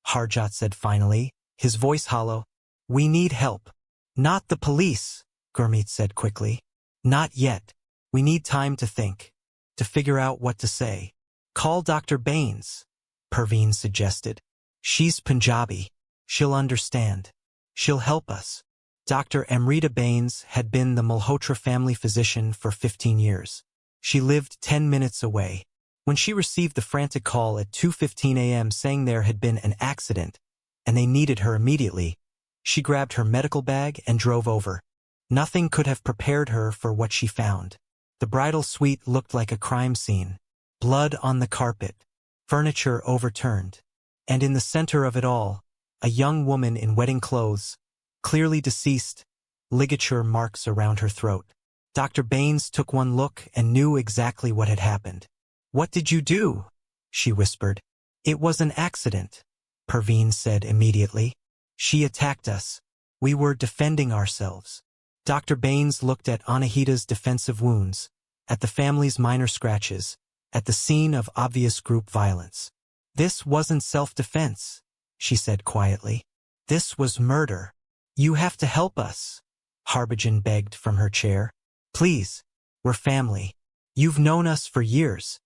[SPEAKER 1] Harjot said finally, his voice hollow. "We need help." "Not the police," Gurmeet said quickly. "Not yet. We need time to think, to figure out what to say." "Call Dr. Baines," Parveen suggested. "She's Punjabi. She'll understand. She'll help us." Dr. Anahita Baines had been the Malhotra family physician for 15 years. She lived 10 minutes away. When she received the frantic call at 2:15 a.m. saying there had been an accident and they needed her immediately, she grabbed her medical bag and drove over. Nothing could have prepared her for what she found. The bridal suite looked like a crime scene. Blood on the carpet, furniture overturned, and in the center of it all, a young woman in wedding clothes, clearly deceased, ligature marks around her throat. Dr. Baines took one look and knew exactly what had happened. "What did you do?" she whispered. "It was an accident," Parveen said immediately. "She attacked us. We were defending ourselves." Dr. Baines looked at Anahita's defensive wounds, at the family's minor scratches, at the scene of obvious group violence. "This wasn't self-defense," she said quietly. "This was murder. You have to help us," Harbhajan begged from her chair. "Please, we're family. You've known us for years."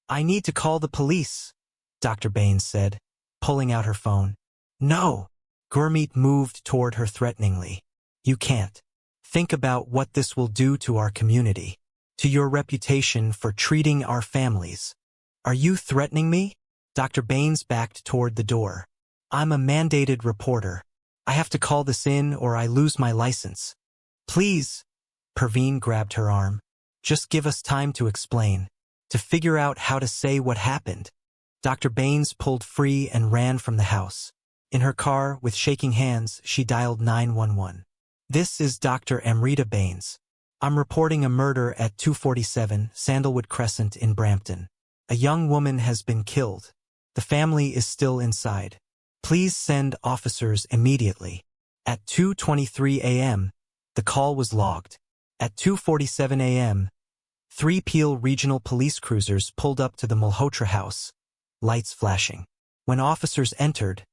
[SPEAKER 1] "I need to call the police," Dr. Baines said, pulling out her phone. "No." Gurmeet moved toward her threateningly. "You can't. Think about what this will do to our community, to your reputation for treating our families." "Are you threatening me?" Dr. Baines backed toward the door. "I'm a mandated reporter. I have to call this in or I lose my license." "Please," Parveen grabbed her arm. "Just give us time to explain, to figure out how to say what happened." Dr. Baines pulled free and ran from the house. In her car, with shaking hands, she dialed 911. "This is Dr. Anahita Baines. I'm reporting a murder at 247 Sandalwood Crescent in Brampton. A young woman has been killed. The family is still inside. Please send officers immediately." At 2:23 a.m., the call was logged. At 2:47 a.m., 3 Peel Regional Police cruisers pulled up to the Malhotra house, lights flashing. When officers entered,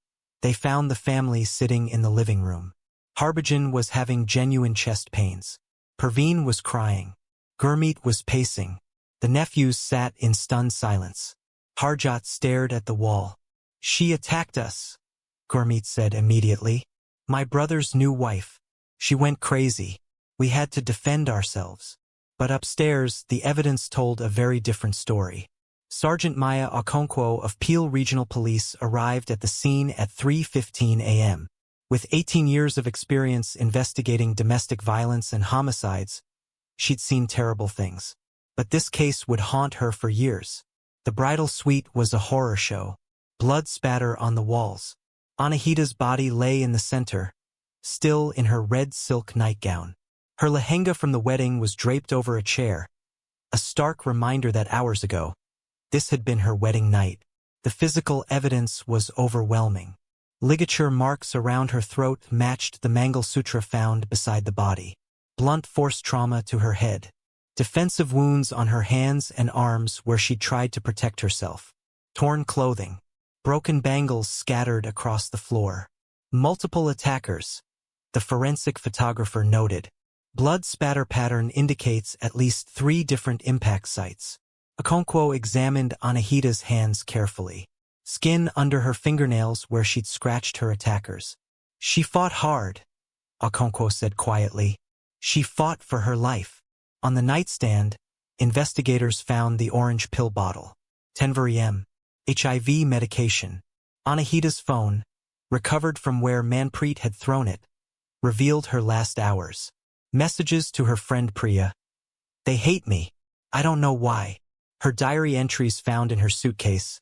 [SPEAKER 1] they found the family sitting in the living room. Harbhajan was having genuine chest pains. Parveen was crying. Gurmeet was pacing. The nephews sat in stunned silence. Harjot stared at the wall. "She attacked us," Gurmeet said immediately. "My brother's new wife. She went crazy. We had to defend ourselves." But upstairs, the evidence told a very different story. Sergeant Maya Okonkwo of Peel Regional Police arrived at the scene at 3:15 a.m. With 18 years of experience investigating domestic violence and homicides, she'd seen terrible things. But this case would haunt her for years. The bridal suite was a horror show. Blood spatter on the walls. Anahita's body lay in the center, still in her red silk nightgown. Her lehenga from the wedding was draped over a chair, a stark reminder that hours ago, this had been her wedding night. The physical evidence was overwhelming. Ligature marks around her throat matched the Mangalsutra found beside the body. Blunt force trauma to her head. Defensive wounds on her hands and arms where she'd tried to protect herself. Torn clothing. Broken bangles scattered across the floor. Multiple attackers, the forensic photographer noted. Blood spatter pattern indicates at least 3 different impact sites. Okonkwo examined Anahita's hands carefully. Skin under her fingernails where she'd scratched her attackers. "She fought hard," Okonkwo said quietly. "She fought for her life." On the nightstand, investigators found the orange pill bottle. Tenvarium, HIV medication. Anahita's phone, recovered from where Manpreet had thrown it, revealed her last hours. Messages to her friend Priya. They hate me. I don't know why. Her diary entries found in her suitcase.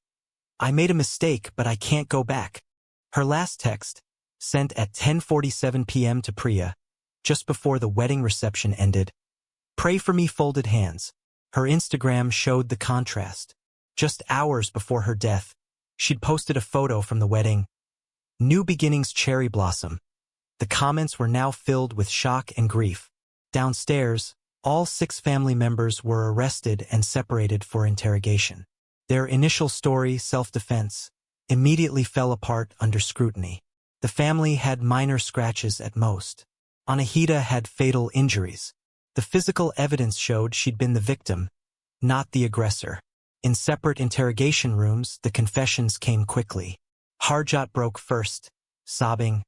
[SPEAKER 1] I made a mistake, but I can't go back. Her last text, sent at 10:47 p.m. to Priya, just before the wedding reception ended. Pray for me, folded hands. Her Instagram showed the contrast. Just hours before her death, she'd posted a photo from the wedding. New beginnings, cherry blossom. The comments were now filled with shock and grief. Downstairs, all 6 family members were arrested and separated for interrogation. Their initial story, self-defense, immediately fell apart under scrutiny. The family had minor scratches at most. Anahita had fatal injuries. The physical evidence showed she'd been the victim, not the aggressor. In separate interrogation rooms, the confessions came quickly. Harjot broke first, sobbing,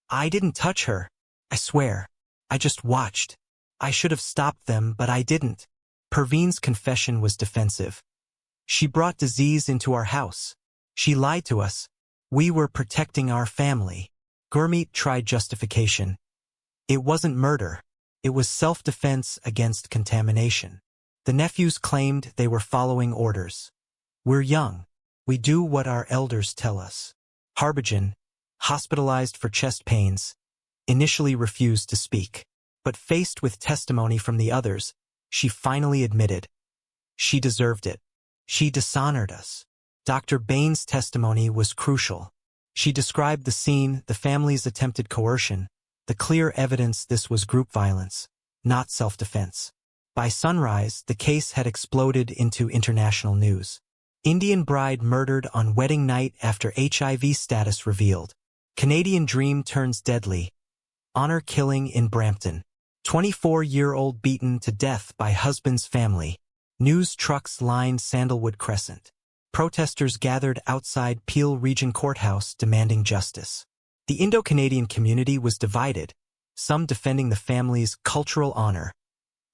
[SPEAKER 1] I didn't touch her. I swear. I just watched. I should have stopped them, but I didn't. Perveen's confession was defensive. She brought disease into our house. She lied to us. We were protecting our family. Gurmeet tried justification. It wasn't murder. It was self-defense against contamination. The nephews claimed they were following orders. We're young. We do what our elders tell us. Harbhajan, hospitalized for chest pains, initially refused to speak. But faced with testimony from the others, she finally admitted. She deserved it. She dishonored us. Dr. Bain's testimony was crucial. She described the scene, the family's attempted coercion, the clear evidence this was group violence, not self-defense. By sunrise, the case had exploded into international news. Indian bride murdered on wedding night after HIV status revealed. Canadian dream turns deadly. Honor killing in Brampton. 24-year-old beaten to death by husband's family. News trucks lined Sandalwood Crescent. Protesters gathered outside Peel Region Courthouse demanding justice. The Indo-Canadian community was divided, some defending the family's cultural honor,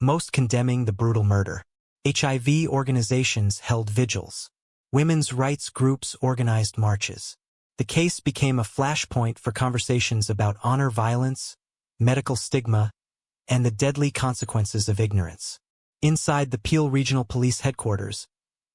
[SPEAKER 1] most condemning the brutal murder. HIV organizations held vigils. Women's rights groups organized marches. The case became a flashpoint for conversations about honor violence, medical stigma, and the deadly consequences of ignorance. Inside the Peel Regional Police Headquarters,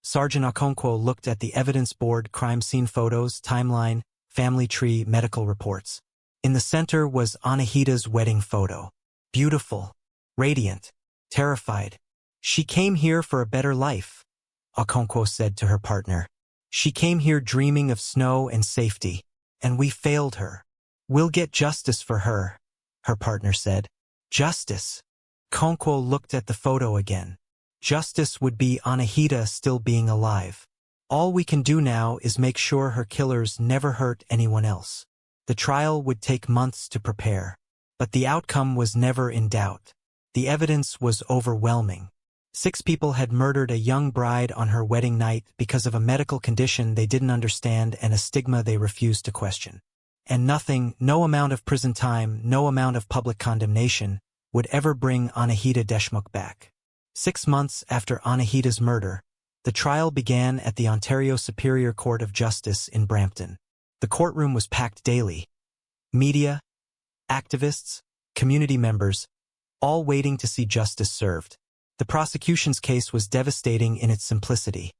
[SPEAKER 1] Sergeant Okonkwo looked at the evidence board, crime scene photos, timeline, family tree, medical reports. In the center was Anahita's wedding photo. Beautiful, radiant, terrified. She came here for a better life, Okonkwo said to her partner. She came here dreaming of snow and safety, and we failed her. We'll get justice for her, her partner said. Justice. Okonkwo looked at the photo again. Justice would be Anahita still being alive. All we can do now is make sure her killers never hurt anyone else. The trial would take months to prepare, but the outcome was never in doubt. The evidence was overwhelming. 6 people had murdered a young bride on her wedding night because of a medical condition they didn't understand and a stigma they refused to question. And nothing, no amount of prison time, no amount of public condemnation, would ever bring Anahita Deshmukh back. 6 months after Anahita's murder, the trial began at the Ontario Superior Court of Justice in Brampton. The courtroom was packed daily. Media, activists, community members, all waiting to see justice served. The prosecution's case was devastating in its simplicity.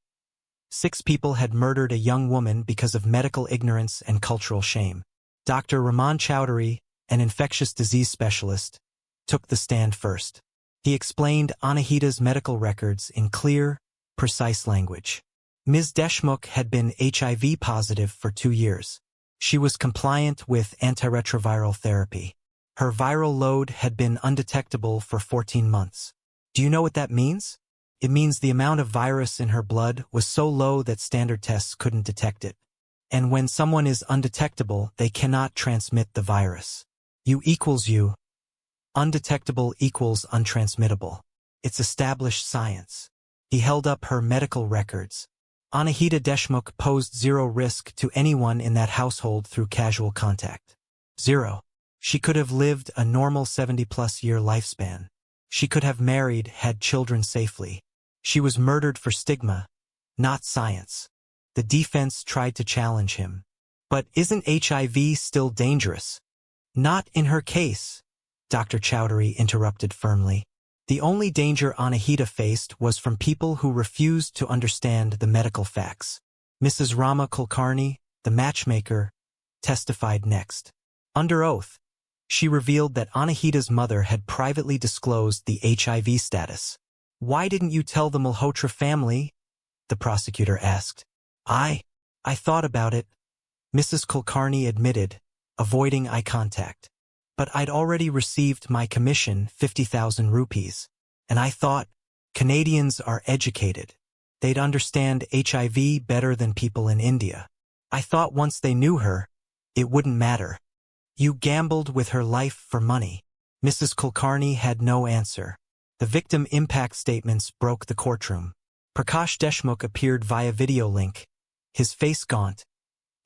[SPEAKER 1] 6 people had murdered a young woman because of medical ignorance and cultural shame. Dr. Raman Chowdhury, an infectious disease specialist, took the stand first. He explained Anahita's medical records in clear, precise language. Ms. Deshmukh had been HIV positive for 2 years. She was compliant with antiretroviral therapy. Her viral load had been undetectable for 14 months. Do you know what that means? It means the amount of virus in her blood was so low that standard tests couldn't detect it. And when someone is undetectable, they cannot transmit the virus. U equals U. Undetectable equals untransmittable. It's established science. He held up her medical records. Anahita Deshmukh posed 0 risk to anyone in that household through casual contact. 0. She could have lived a normal 70-plus year lifespan. She could have married, had children safely. She was murdered for stigma, not science. The defense tried to challenge him. But isn't HIV still dangerous? Not in her case, Dr. Chowdhury interrupted firmly. The only danger Anahita faced was from people who refused to understand the medical facts. Mrs. Rama Kulkarni, the matchmaker, testified next. Under oath, she revealed that Anahita's mother had privately disclosed the HIV status. "Why didn't you tell the Malhotra family?" the prosecutor asked. I thought about it," Mrs. Kulkarni admitted, avoiding eye contact. "But I'd already received my commission, 50,000 rupees. And I thought, Canadians are educated. They'd understand HIV better than people in India. I thought once they knew her, it wouldn't matter." "You gambled with her life for money." Mrs. Kulkarni had no answer. The victim impact statements broke the courtroom. Prakash Deshmukh appeared via video link, his face gaunt,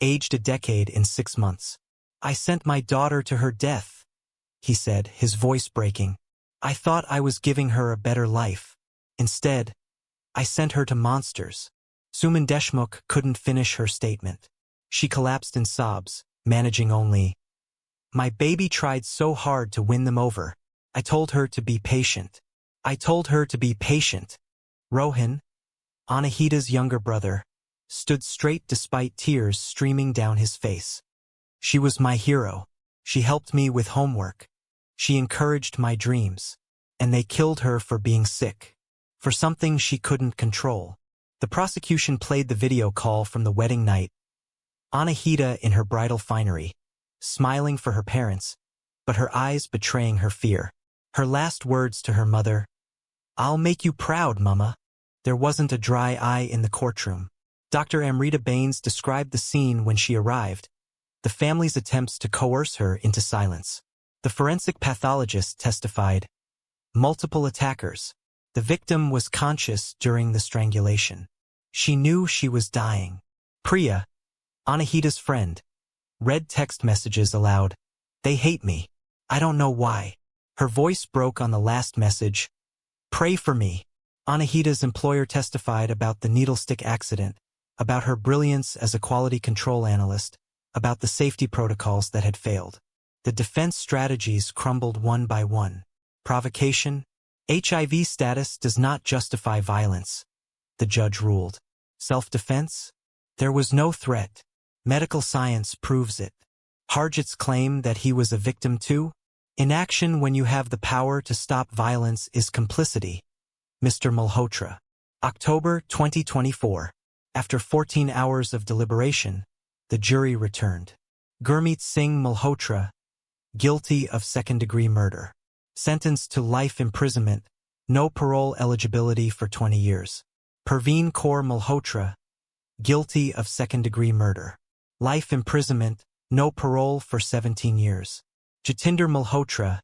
[SPEAKER 1] aged a decade in 6 months. "I sent my daughter to her death," he said, his voice breaking. "I thought I was giving her a better life. Instead, I sent her to monsters." Suman Deshmukh couldn't finish her statement. She collapsed in sobs, managing only, "My baby tried so hard to win them over. I told her to be patient. I told her to be patient." Rohan, Anahita's younger brother, stood straight despite tears streaming down his face. "She was my hero. She helped me with homework. She encouraged my dreams. And they killed her for being sick. For something she couldn't control." The prosecution played the video call from the wedding night. Anahita in her bridal finery, smiling for her parents, but her eyes betraying her fear. Her last words to her mother, "I'll make you proud, Mama." There wasn't a dry eye in the courtroom. Dr. Amrita Bains described the scene when she arrived, the family's attempts to coerce her into silence. The forensic pathologist testified, multiple attackers. The victim was conscious during the strangulation. She knew she was dying. Priya, Anahita's friend, read text messages aloud. "They hate me. I don't know why." Her voice broke on the last message. "Pray for me." Anahita's employer testified about the needlestick accident, about her brilliance as a quality control analyst, about the safety protocols that had failed. The defense strategies crumbled one by one. Provocation? HIV status does not justify violence, the judge ruled. Self-defense? There was no threat. Medical science proves it. Harjot's claim that he was a victim too? Inaction when you have the power to stop violence is complicity. Mr. Malhotra. October 2024. After 14 hours of deliberation, the jury returned. Gurmeet Singh Malhotra, guilty of second-degree murder. Sentenced to life imprisonment, no parole eligibility for 20 years. Parveen Kaur Malhotra, guilty of second-degree murder. Life imprisonment, no parole for 17 years. Jatinder Malhotra,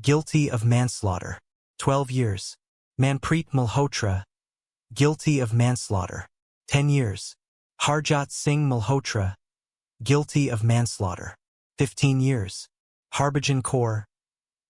[SPEAKER 1] guilty of manslaughter. 12 years. Manpreet Malhotra, guilty of manslaughter. 10 years. Harjot Singh Malhotra, guilty of manslaughter. 15 years. Harbhajan Kaur,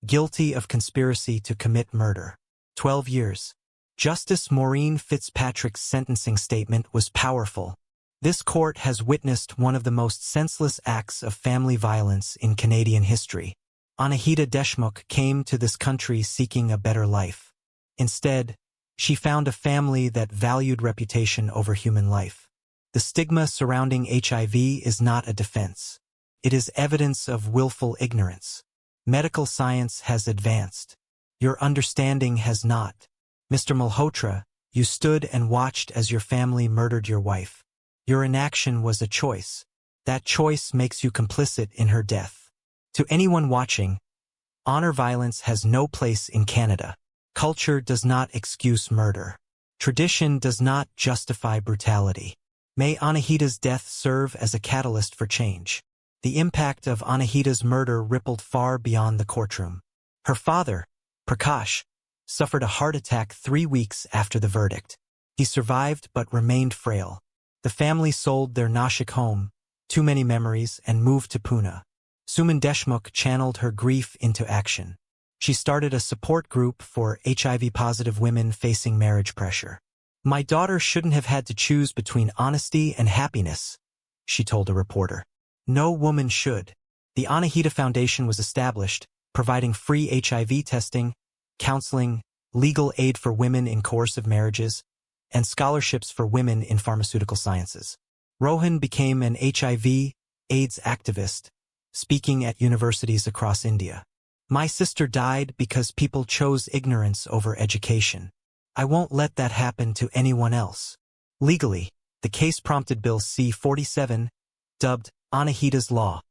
[SPEAKER 1] guilty of conspiracy to commit murder. 12 years. Justice Maureen Fitzpatrick's sentencing statement was powerful. This court has witnessed one of the most senseless acts of family violence in Canadian history. Anahita Deshmukh came to this country seeking a better life. Instead, she found a family that valued reputation over human life. The stigma surrounding HIV is not a defense. It is evidence of willful ignorance. Medical science has advanced. Your understanding has not. Mr. Malhotra, you stood and watched as your family murdered your wife. Your inaction was a choice. That choice makes you complicit in her death. To anyone watching, honor violence has no place in Canada. Culture does not excuse murder. Tradition does not justify brutality. May Anahita's death serve as a catalyst for change. The impact of Anahita's murder rippled far beyond the courtroom. Her father, Prakash, suffered a heart attack 3 weeks after the verdict. He survived but remained frail. The family sold their Nashik home, too many memories, and moved to Pune. Suman Deshmukh channeled her grief into action. She started a support group for HIV-positive women facing marriage pressure. "My daughter shouldn't have had to choose between honesty and happiness," she told a reporter. "No woman should." The Anahita Foundation was established, providing free HIV testing, counseling, legal aid for women in coercive marriages, and scholarships for women in pharmaceutical sciences. Rohan became an HIV/AIDS activist, speaking at universities across India. My sister died because people chose ignorance over education. I won't let that happen to anyone else. Legally, the case prompted Bill C-47, dubbed Anahita's Law.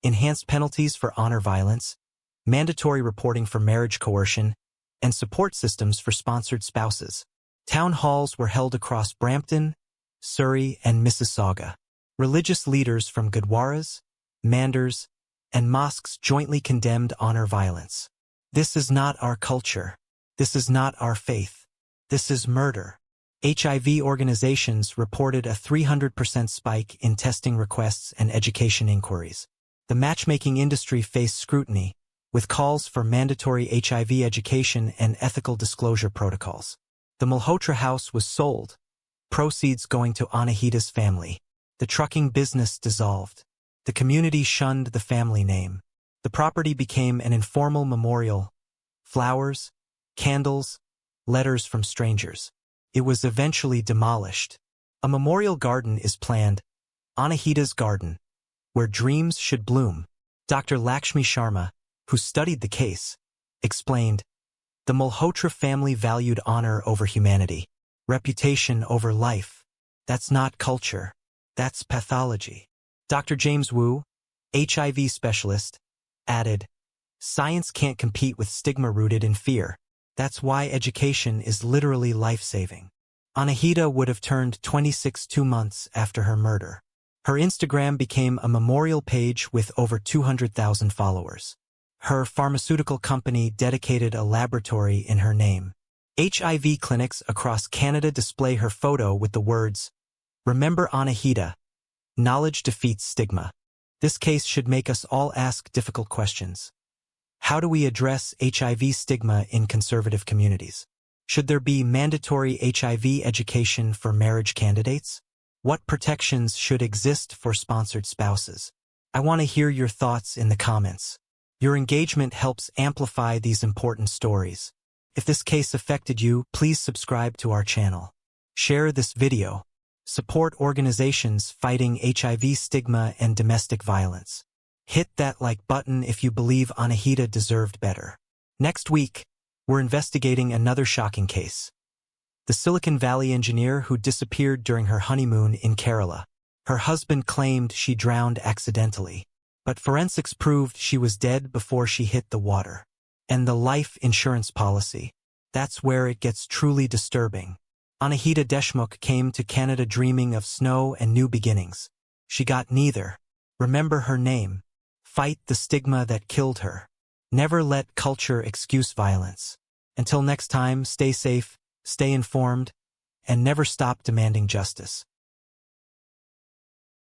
[SPEAKER 1] Enhanced penalties for honor violence, mandatory reporting for marriage coercion, and support systems for sponsored spouses. Town halls were held across Brampton, Surrey, and Mississauga. Religious leaders from Gurdwaras, mandars, and mosques jointly condemned honor violence. This is not our culture. This is not our faith. This is murder. HIV organizations reported a 300% spike in testing requests and education inquiries. The matchmaking industry faced scrutiny, with calls for mandatory HIV education and ethical disclosure protocols. The Malhotra house was sold, proceeds going to Anahita's family. The trucking business dissolved. The community shunned the family name. The property became an informal memorial. Flowers, candles, letters from strangers. It was eventually demolished. A memorial garden is planned, Anahita's Garden, where dreams should bloom. Dr. Lakshmi Sharma, who studied the case, explained, the Malhotra family valued honor over humanity, reputation over life. That's not culture. That's pathology. Dr. James Wu, HIV specialist, added, science can't compete with stigma rooted in fear. That's why education is literally life-saving. Anahita would have turned 26 2 months after her murder. Her Instagram became a memorial page with over 200,000 followers. Her pharmaceutical company dedicated a laboratory in her name. HIV clinics across Canada display her photo with the words, "Remember Anahita. Knowledge defeats stigma." This case should make us all ask difficult questions. How do we address HIV stigma in conservative communities? Should there be mandatory HIV education for marriage candidates? What protections should exist for sponsored spouses? I want to hear your thoughts in the comments. Your engagement helps amplify these important stories. If this case affected you, please subscribe to our channel. Share this video. Support organizations fighting HIV stigma and domestic violence. Hit that like button if you believe Anahita deserved better. Next week, we're investigating another shocking case. The Silicon Valley engineer who disappeared during her honeymoon in Kerala. Her husband claimed she drowned accidentally, but forensics proved she was dead before she hit the water. And the life insurance policy. That's where it gets truly disturbing. Anahita Deshmukh came to Canada dreaming of snow and new beginnings. She got neither. Remember her name. Fight the stigma that killed her. Never let culture excuse violence. Until next time, stay safe, stay informed, and never stop demanding justice.